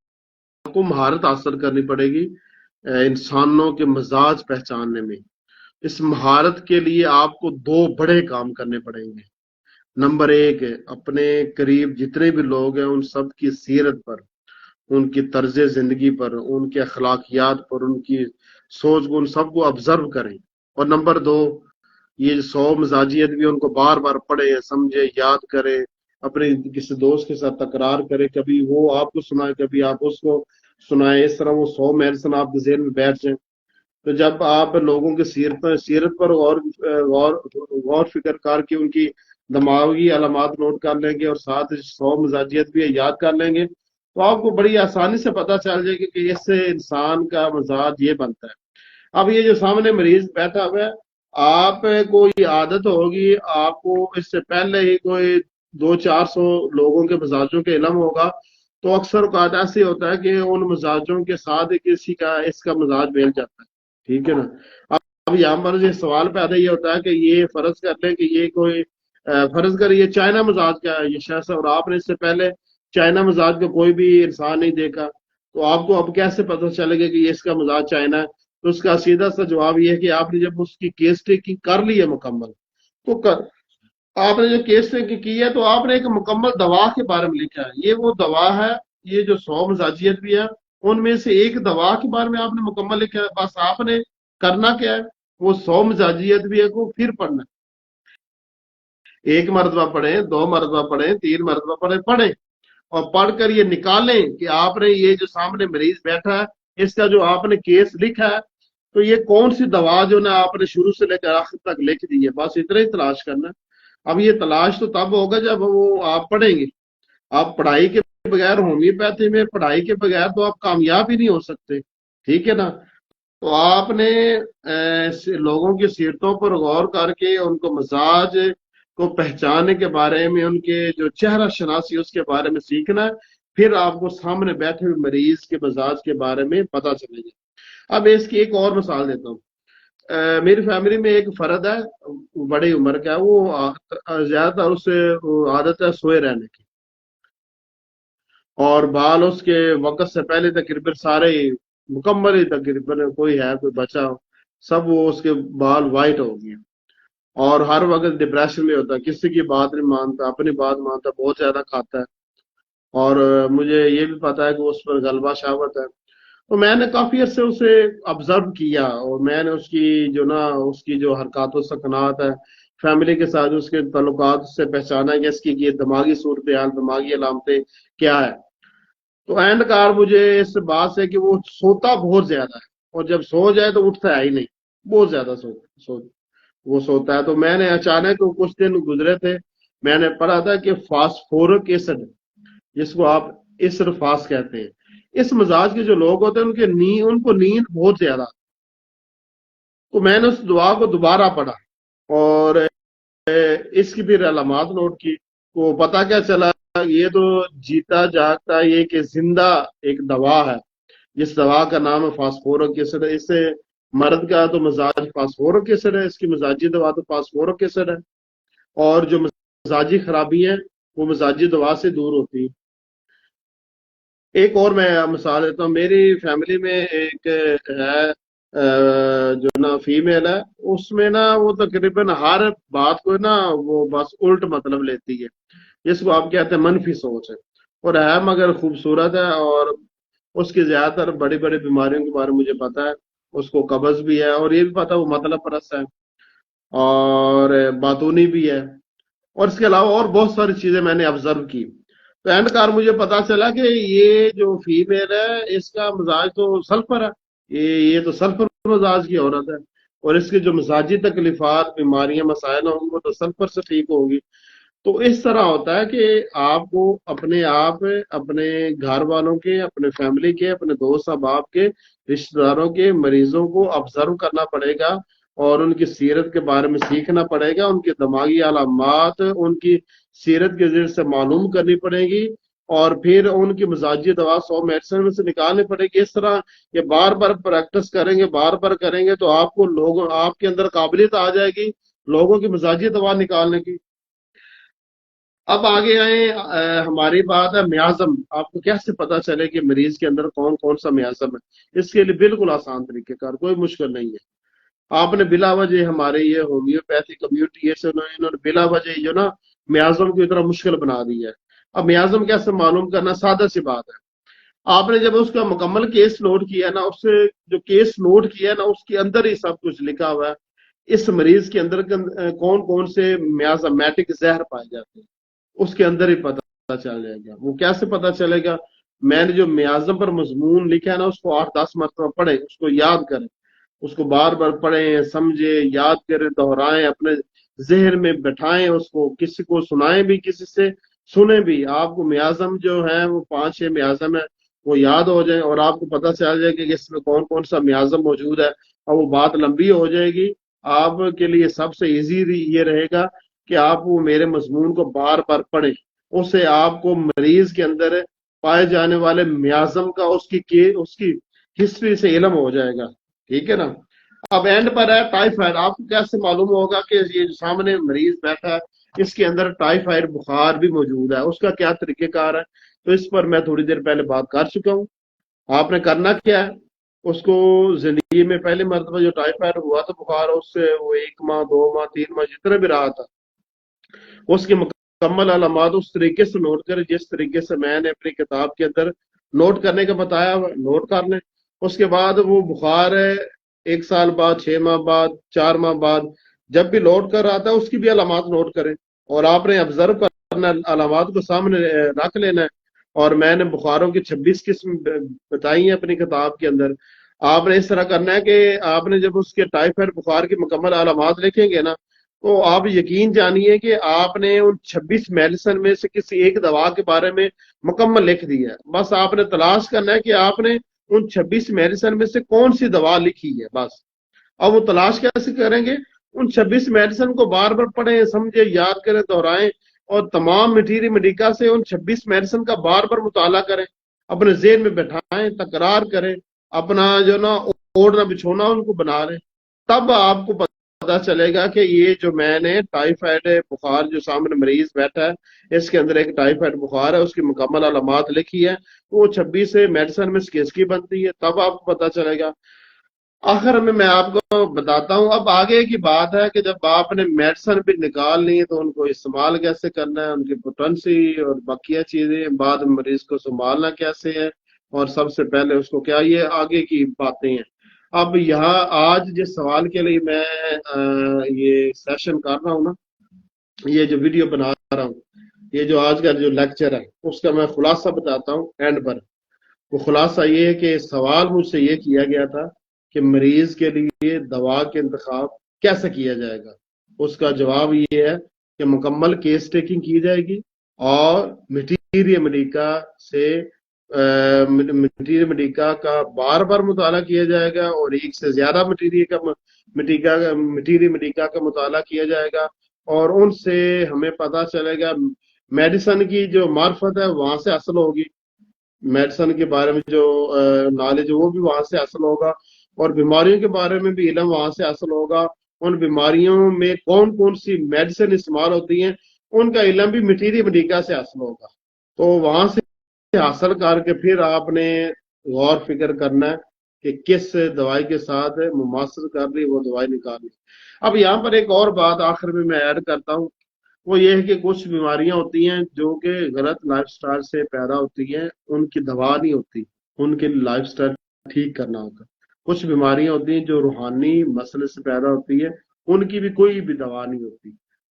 کو مہارت حاصل کرنی پڑے گی انسانوں کے مزاج پہچاننے میں. اس مہارت کے لیے آپ کو 2 بڑے کام کرنے پڑیں گے. نمبر 1، اپنے قریب جتنے بھی لوگ ہیں ان سب کی سیرت پر، ان کی طرز زندگی پر، ان کے اخلاقیات پر، ان کی سوچ کو، ان سب کو آبزرو کریں. اور نمبر 2، یہ 100 مزاجیت بھی ان کو بار بار پڑھے، سمجھے، یاد کرے، اپنے کسی دوست کے ساتھ تکرار کرے، کبھی وہ آپ کو سنائے، کبھی آپ اس کو سنائے. اس طرح وہ 100 میڈیسن آپ کے ذہن میں بیٹھ جائیں. تو جب آپ لوگوں کی سیرت پر غور فکر کر کے ان کی دماغی علامات نوٹ کر لیں گے، اور ساتھ 100 مزاجیت بھی یاد کر لیں گے، تو آپ کو بڑی آسانی سے پتہ چل جائے گی کہ اس سے انسان کا مزاج یہ بنتا ہے. اب یہ جو سامنے مریض بیٹھا ہوا ہے، آپ کو یہ عادت ہوگی، آپ کو اس سے پہلے ہی کوئی 200-400 لوگوں کے مزاجوں کے علم ہوگا. تو اکثر اوقات ایسے ہوتا ہے کہ ان مزاجوں کے ساتھ کسی کا اس کا مزاج مل جاتا ہے. ٹھیک ہے نا. اب یہاں پر یہ سوال پیدا یہ ہوتا ہے کہ یہ فرض کر لیں کہ یہ کوئی فرض کر یہ چائنا مزاج کا ہے یہ شخص، اور آپ نے اس سے پہلے چائنا مزاج کا کوئی بھی انسان نہیں دیکھا، تو آپ کو اب کیسے پتہ چلے گا کہ یہ اس کا مزاج چائنا ہے؟ تو اس کا سیدھا سا جواب یہ ہے کہ آپ نے جب اس کی کیس ٹیکنگ کر لی ہے مکمل، تو آپ نے جو کیس ٹیکنگ کی ہے تو آپ نے ایک مکمل دوا کے بارے میں لکھا ہے. یہ وہ دوا ہے، یہ جو 100 مزاجیت بھی ہے ان میں سے ایک دوا کے بارے میں آپ نے مکمل لکھا ہے. بس آپ نے کرنا کیا ہے، وہ 100 مزاجیت بھی ہے کو پھر پڑھنا ہے. 1 مرتبہ پڑھیں، 2 مرتبہ پڑھیں، 3 مرتبہ پڑھیں، اور پڑھ کر یہ نکالیں کہ آپ نے یہ جو سامنے مریض بیٹھا ہے اس کا جو آپ نے کیس لکھا ہے، تو یہ کون سی دوا جو نا آپ نے شروع سے لے کر آخر تک لکھ دی ہے. بس اتنا ہی تلاش کرنا ہے. اب یہ تلاش تو تب ہوگا جب وہ آپ پڑھیں گے. آپ پڑھائی کے بغیر، ہومیوپیتھی میں پڑھائی کے بغیر تو آپ کامیاب ہی نہیں ہو سکتے. ٹھیک ہے نا. تو آپ نے لوگوں کی سیرتوں پر غور کر کے ان کو مزاج کو پہچاننے کے بارے میں، ان کے جو چہرہ شناسی اس کے بارے میں سیکھنا ہے. پھر آپ کو سامنے بیٹھے ہوئے مریض کے مزاج کے بارے میں پتہ چلے گا. اب اس کی ایک اور مثال دیتا ہوں. میری فیملی میں ایک فرد ہے، بڑی عمر کا ہے، وہ زیادہ تر اس سے عادت ہے سوئے رہنے کی، اور بال اس کے وقت سے پہلے تقریباً سارے مکمل ہی تقریباً کوئی ہے کوئی بچا ہو، سب وہ اس کے بال وائٹ ہو گئے، اور ہر وقت ڈپریشن میں ہوتا ہے، کسی کی بات نہیں مانتا، اپنی بات مانتا، بہت زیادہ کھاتا ہے. اور مجھے یہ بھی پتا ہے کہ اس پر غلبہ شہوت ہے. تو میں نے کافی عرصے اسے آبزرو کیا، اور میں نے اس کی جو نا اس کی جو حرکات و سکنات ہے، فیملی کے ساتھ اس کے تعلقات سے پہچانا کہ اس کی یہ دماغی صورتحال، دماغی علامتیں کیا ہے. تو اینڈ کار مجھے اس بات سے کہ وہ سوتا بہت زیادہ ہے، اور جب سو جائے تو اٹھتا ہے ہی نہیں، بہت زیادہ وہ سوتا ہے. تو میں نے اچانک کچھ دن گزرے تھے، میں نے پڑھا تھا کہ فاسفورک ایسڈ، جس کو آپ اسرفاس کہتے ہیں، اس مزاج کے جو لوگ ہوتے ہیں ان کو نیند بہت زیادہ. تو میں نے اس دعا کو دوبارہ پڑھا، اور اس کی پھر علامات نوٹ کی. تو پتا کیا چلا، یہ تو جیتا جاگتا یہ کہ زندہ ایک دوا ہے، جس دوا کا نام ہے فاسفورک ایسڈ. اس سے مرد کا تو مزاج فاسفورک ایسڈ ہے، اس کی مزاجی دوا تو فاسفورک ایسڈ ہے، اور جو مزاجی خرابی ہے وہ مزاجی دوا سے دور ہوتی ہے. ایک اور میں مثال دیتا ہوں. میری فیملی میں ایک ہے جو نا فیمیل ہے، اس میں نا وہ تقریباً ہر بات کو نا وہ بس الٹ مطلب لیتی ہے، جس کو آپ کہتے ہیں منفی سوچ ہے. اور ہے مگر خوبصورت ہے، اور اس کی زیادہ تر بڑی بڑی بیماریوں کے بارے میں مجھے پتا ہے. اس کو قبض بھی ہے، اور یہ بھی پتا وہ مطلب پرست ہے، اور باتونی بھی ہے، اور اس کے علاوہ اور بہت ساری چیزیں میں نے آبزرو کی. تو اینڈ کار مجھے پتا چلا کہ یہ جو فیمیل ہے اس کا مزاج تو سلفر ہے، یہ تو سلفر مزاج کی عورت ہے، اور اس کے جو مزاجی تکلیفات بیماریاں مسائل ہوں گے وہ تو سلفر سے ٹھیک ہوگی۔ تو اس طرح ہوتا ہے کہ آپ کو اپنے آپ، اپنے گھر والوں کے، اپنے فیملی کے، اپنے دوست احباب کے، رشتہ داروں کے مریضوں کو آبزرو کرنا پڑے گا، اور ان کی سیرت کے بارے میں سیکھنا پڑے گا، ان کی دماغی علامات ان کی سیرت کے ذریعے سے معلوم کرنی پڑے گی، اور پھر ان کی مزاجی دوا 100 میڈیسن میں سے نکالنی پڑے گی۔ اس طرح یہ بار بار پریکٹس کریں گے، بار بار کریں گے، تو آپ کو لوگوں، آپ کے اندر قابلیت آ جائے گی لوگوں کی مزاجی دوا نکالنے کی۔ اب آگے آئے، ہماری بات ہے میازم۔ آپ کو کیسے پتا چلے کہ مریض کے اندر کون کون سا میازم ہے؟ اس کے لیے بالکل آسان طریقہ کار، کوئی مشکل نہیں ہے۔ آپ نے بلا وجہ، ہمارے یہ ہومیوپیتھی کمیونٹی ہے، انہوں نے بلا وجہ جو نا میازم کی طرح مشکل بنا دی ہے۔ اب میازم کیسے معلوم کرنا؟ سادہ سی بات ہے، آپ نے جب اس کا مکمل کیس نوٹ کیا نا، اس سے جو کیس نوٹ کیا نا اس کے اندر ہی سب کچھ لکھا ہوا ہے، اس مریض کے اندر کون کون سے میازمیٹک زہر پائے جاتے ہیں، اس کے اندر ہی پتہ چل جائے گا۔ وہ کیسے پتہ چلے گا؟ میں نے جو میازم پر مضمون لکھا ہے نا، اس کو 8-10 مرتبہ پڑھیں، اس کو یاد کریں، اس کو بار بار پڑھیں، سمجھیں، یاد کریں، دہرائیں، اپنے ذہن میں بٹھائیں، اس کو کسی کو سنائیں بھی، کسی سے سنیں بھی۔ آپ کو میازم جو ہے وہ 5-6 میازم ہے، وہ یاد ہو جائیں، اور آپ کو پتہ چل جائے کہ اس میں کون کون سا میازم موجود ہے، اور وہ بات لمبی ہو جائے گی۔ آپ کے لیے سب سے ایزی یہ رہے گا کہ آپ وہ میرے مضمون کو بار بار پڑھیں، اس سے آپ کو مریض کے اندر پائے جانے والے میازم کا اس کی ہسٹری سے علم ہو جائے گا، ٹھیک ہے نا۔ اب اینڈ پر ہے ٹائیفائڈ۔ آپ کو کیسے معلوم ہوگا کہ یہ جو سامنے مریض بیٹھا ہے اس کے اندر ٹائیفائڈ بخار بھی موجود ہے؟ اس کا کیا طریقہ کار ہے؟ تو اس پر میں تھوڑی دیر پہلے بات کر چکا ہوں۔ آپ نے کرنا کیا ہے؟ اس کو زندگی میں پہلی مرتبہ جو ٹائیفائڈ ہوا تو بخار، اس سے وہ 1 ماہ 2 ماہ 3 ماہ جتنے بھی رہا تھا، اس کی مکمل علامات اس طریقے سے نوٹ کریں جس طریقے سے میں نے اپنی کتاب کے اندر نوٹ کرنے کا بتایا، نوٹ کر لیں۔ اس کے بعد وہ بخار ہے 1 سال بعد، 6 ماہ بعد، 4 ماہ بعد جب بھی لوٹ کر آتا ہے اس کی بھی علامات نوٹ کریں، اور آپ نے آبزرو کرنا، علامات کو سامنے رکھ لینا ہے۔ اور میں نے بخاروں کی 26 قسم بتائی ہیں اپنی کتاب کے اندر۔ آپ نے اس طرح کرنا ہے کہ آپ نے جب اس کے ٹائیفائڈ بخار کی مکمل علامات لکھیں گے نا، تو آپ یقین جانیے کہ آپ نے ان 26 میڈیسن میں سے کسی ایک دوا کے بارے میں مکمل لکھ دی ہے۔ بس آپ نے تلاش کرنا ہے کہ آپ نے ان 26 میڈیسن میں سے کون سی دوا لکھی ہے، بس۔ اب وہ تلاش کیسے کریں گے؟ ان 26 میڈیسن کو بار بار پڑھیں، سمجھیں، یاد کریں، دہرائیں، اور تمام مٹیری میڈیکا سے ان 26 میڈیسن کا بار بار مطالعہ کریں، اپنے ذہن میں بٹھائیں، تکرار کریں، اپنا جو نا اوڑھنا بچھونا ان کو بنا لیں۔ تب آپ کو پتا چلے گا کہ یہ جو میں نے ٹائیفائڈ بخار جو سامنے مریض بیٹھا ہے اس کے اندر ایک ٹائیفائڈ بخار ہے، اس کی مکمل علامات لکھی ہے، وہ 26 میڈیسن میں کس کی بنتی ہے، تب آپ کو پتا چلے گا۔ آخر میں آپ کو بتاتا ہوں، اب آگے کی بات ہے کہ جب آپ نے میڈیسن بھی نکال لی تو ان کو استعمال کیسے کرنا ہے، ان کی پوٹنسی اور بقیہ چیزیں، بعد میں مریض کو سنبھالنا کیسے ہے، اور سب سے پہلے اس کو کیا، یہ آگے کی باتیں ہیں۔ اب یہاں آج جس سوال کے لیے میں یہ سیشن کر رہا ہوں نا، یہ جو ویڈیو بنا رہا ہوں، یہ جو آج کا جو لیکچر ہے اس کا میں خلاصہ بتاتا ہوں اینڈ پر۔ وہ خلاصہ یہ ہے کہ سوال مجھ سے یہ کیا گیا تھا کہ مریض کے لیے دوا کے انتخاب کیسے کیا جائے گا۔ اس کا جواب یہ ہے کہ مکمل کیس ٹیکنگ کی جائے گی، اور مٹیریل میڈیکا سے مٹیریل میڈیکا کا بار بار مطالعہ کیا جائے گا، اور ایک سے زیادہ مٹیریل میڈیکا کا مطالعہ کیا جائے گا، اور ان سے ہمیں پتا چلے گا میڈیسن کی جو معرفت ہے وہاں سے حاصل ہوگی، میڈیسن کے بارے میں جو نالج ہے وہ بھی وہاں سے حاصل ہوگا، اور بیماریوں کے بارے میں بھی علم وہاں سے حاصل ہوگا۔ ان بیماریوں میں کون کون سی میڈیسن استعمال ہوتی ہیں ان کا علم بھی مٹیریل میڈیکا سے حاصل ہوگا۔ تو وہاں سے حاصل کر کے پھر آپ نے غور فکر کرنا ہے کہ کس دوائی کے ساتھ مماثل کر لی وہ دوائی نکالنی۔ اب یہاں پر ایک اور بات آخر میں ایڈ کرتا ہوں، وہ یہ ہے کہ کچھ بیماریاں ہوتی ہیں جو کہ غلط لائف سٹائل سے پیدا ہوتی ہیں، ان کی دوا نہیں ہوتی، ان کے لائف سٹائل ٹھیک کرنا ہوتا۔ کچھ بیماریاں ہوتی ہیں جو روحانی مسئلے سے پیدا ہوتی ہیں، ان کی بھی کوئی بھی دوا نہیں ہوتی،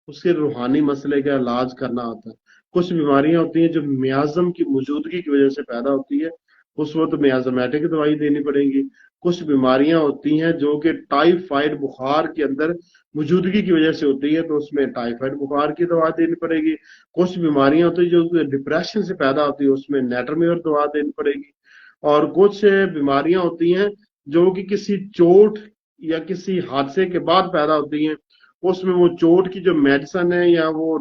اس کے روحانی مسئلے کا علاج کرنا ہوتا ہے۔ کچھ بیماریاں ہوتی ہیں جو میازم کی موجودگی کی وجہ سے پیدا ہوتی ہے، اس وقت میازمیٹک دوائی دینی پڑے گی۔ کچھ بیماریاں ہوتی ہیں جو کہ ٹائیفائڈ بخار کے اندر موجودگی کی وجہ سے ہوتی ہے، تو اس میں ٹائیفائڈ بخار کی دوا دینی پڑے گی۔ کچھ بیماریاں ہوتی ہیں جو ڈپریشن سے پیدا ہوتی ہے، اس میں نیٹرمیور دوا دینی پڑے گی۔ اور کچھ بیماریاں ہوتی ہیں جو کہ کسی چوٹ یا کسی حادثے کے بعد پیدا ہوتی ہیں، اس میں وہ چوٹ کی جو میڈیسن ہے، یا وہ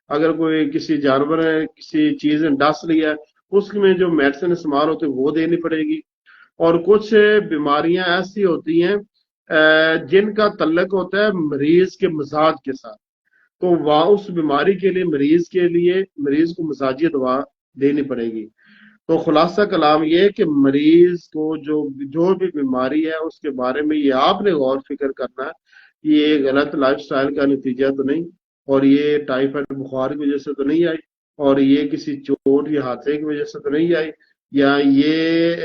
اگر کوئی کسی جانور ہے کسی چیز نے ڈس لیا ہے، اس میں جو میڈیسن استعمال ہوتے ہیں وہ دینی پڑے گی۔ اور کچھ بیماریاں ایسی ہوتی ہیں جن کا تعلق ہوتا ہے مریض کے مزاج کے ساتھ، تو وہ اس بیماری کے لیے مریض کو مزاجی دوا دینی پڑے گی۔ تو خلاصہ کلام یہ کہ مریض کو جو بھی بیماری ہے اس کے بارے میں یہ آپ نے غور فکر کرنا ہے، یہ غلط لائف سٹائل کا نتیجہ تو نہیں، اور یہ ٹائیفائڈ بخار کی وجہ سے تو نہیں آئی، اور یہ کسی چوٹ یا حادثے کی وجہ سے تو نہیں آئی، یا یہ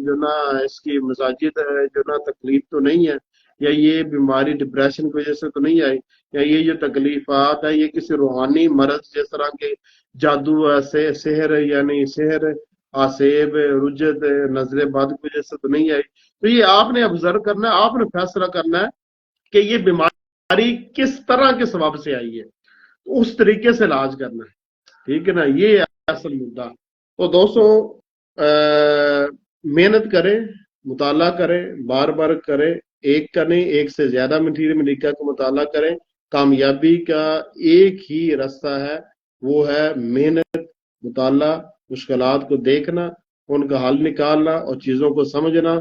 جو نا اس کی مزاجی جو نا تکلیف تو نہیں ہے، یا یہ بیماری ڈپریشن کی وجہ سے تو نہیں آئی، یا یہ جو تکلیفات ہے یہ کسی روحانی مرض جس طرح کے جادو سحر یعنی سحر آسیب رجت نظر بد کی وجہ سے تو نہیں آئی۔ تو یہ آپ نے آبزرو کرنا ہے، آپ نے فیصلہ کرنا ہے کہ یہ بیماری کس طرح کے سبب سے آئی ہے، اس طریقے سے علاج کرنا ہے، ٹھیک ہے نا، یہ اصل مدعا۔ تو دوستو محنت کریں، مطالعہ کریں، بار بار کریں، ایک کا نہیں ایک سے زیادہ مٹیریل ملیکا کا مطالعہ کریں۔ کامیابی کا ایک ہی راستہ ہے، وہ ہے محنت، مطالعہ، مشکلات کو دیکھنا، ان کا حل نکالنا اور چیزوں کو سمجھنا۔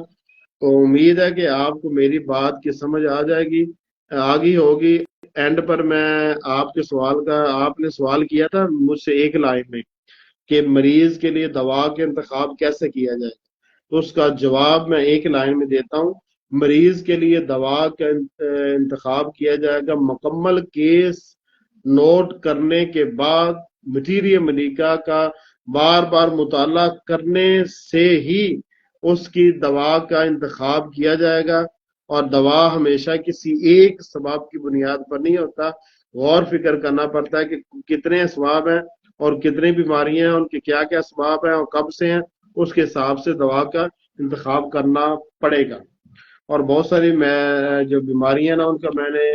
تو امید ہے کہ آپ کو میری بات کی سمجھ آ جائے گی، آگی ہوگی۔ اینڈ پر میں آپ کے سوال کا، آپ نے سوال کیا تھا مجھ سے ایک لائن میں کہ مریض کے لیے دوا کا انتخاب کیسے کیا جائے، تو اس کا جواب میں ایک لائن میں دیتا ہوں۔ مریض کے لیے دوا کا انتخاب کیا جائے گا مکمل کیس نوٹ کرنے کے بعد، مٹیریل ملیکا کا بار بار مطالعہ کرنے سے ہی اس کی دوا کا انتخاب کیا جائے گا۔ اور دوا ہمیشہ کسی ایک سبب کی بنیاد پر نہیں ہوتا، غور فکر کرنا پڑتا ہے کہ کتنے اسباب ہیں اور کتنی بیماریاں ہیں، ان کے کیا کیا اسباب ہیں اور کب سے ہیں، اس کے حساب سے دوا کا انتخاب کرنا پڑے گا۔ اور بہت ساری جو بیماریاں نا ان کا میں نے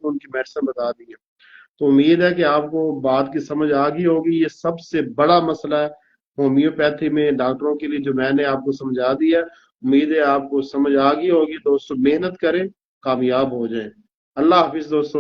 ان کی میڈیسن بتا دی ہے۔ تو امید ہے کہ آپ کو بات کی سمجھ آ گئی ہوگی۔ یہ سب سے بڑا مسئلہ ہے ہومیوپیتھی میں ڈاکٹروں کے لیے جو میں نے آپ کو سمجھا دیا، امید ہے آپ کو سمجھ آ گئی ہوگی۔ دوستو محنت کریں، کامیاب ہو جائیں۔ اللہ حافظ دوستو۔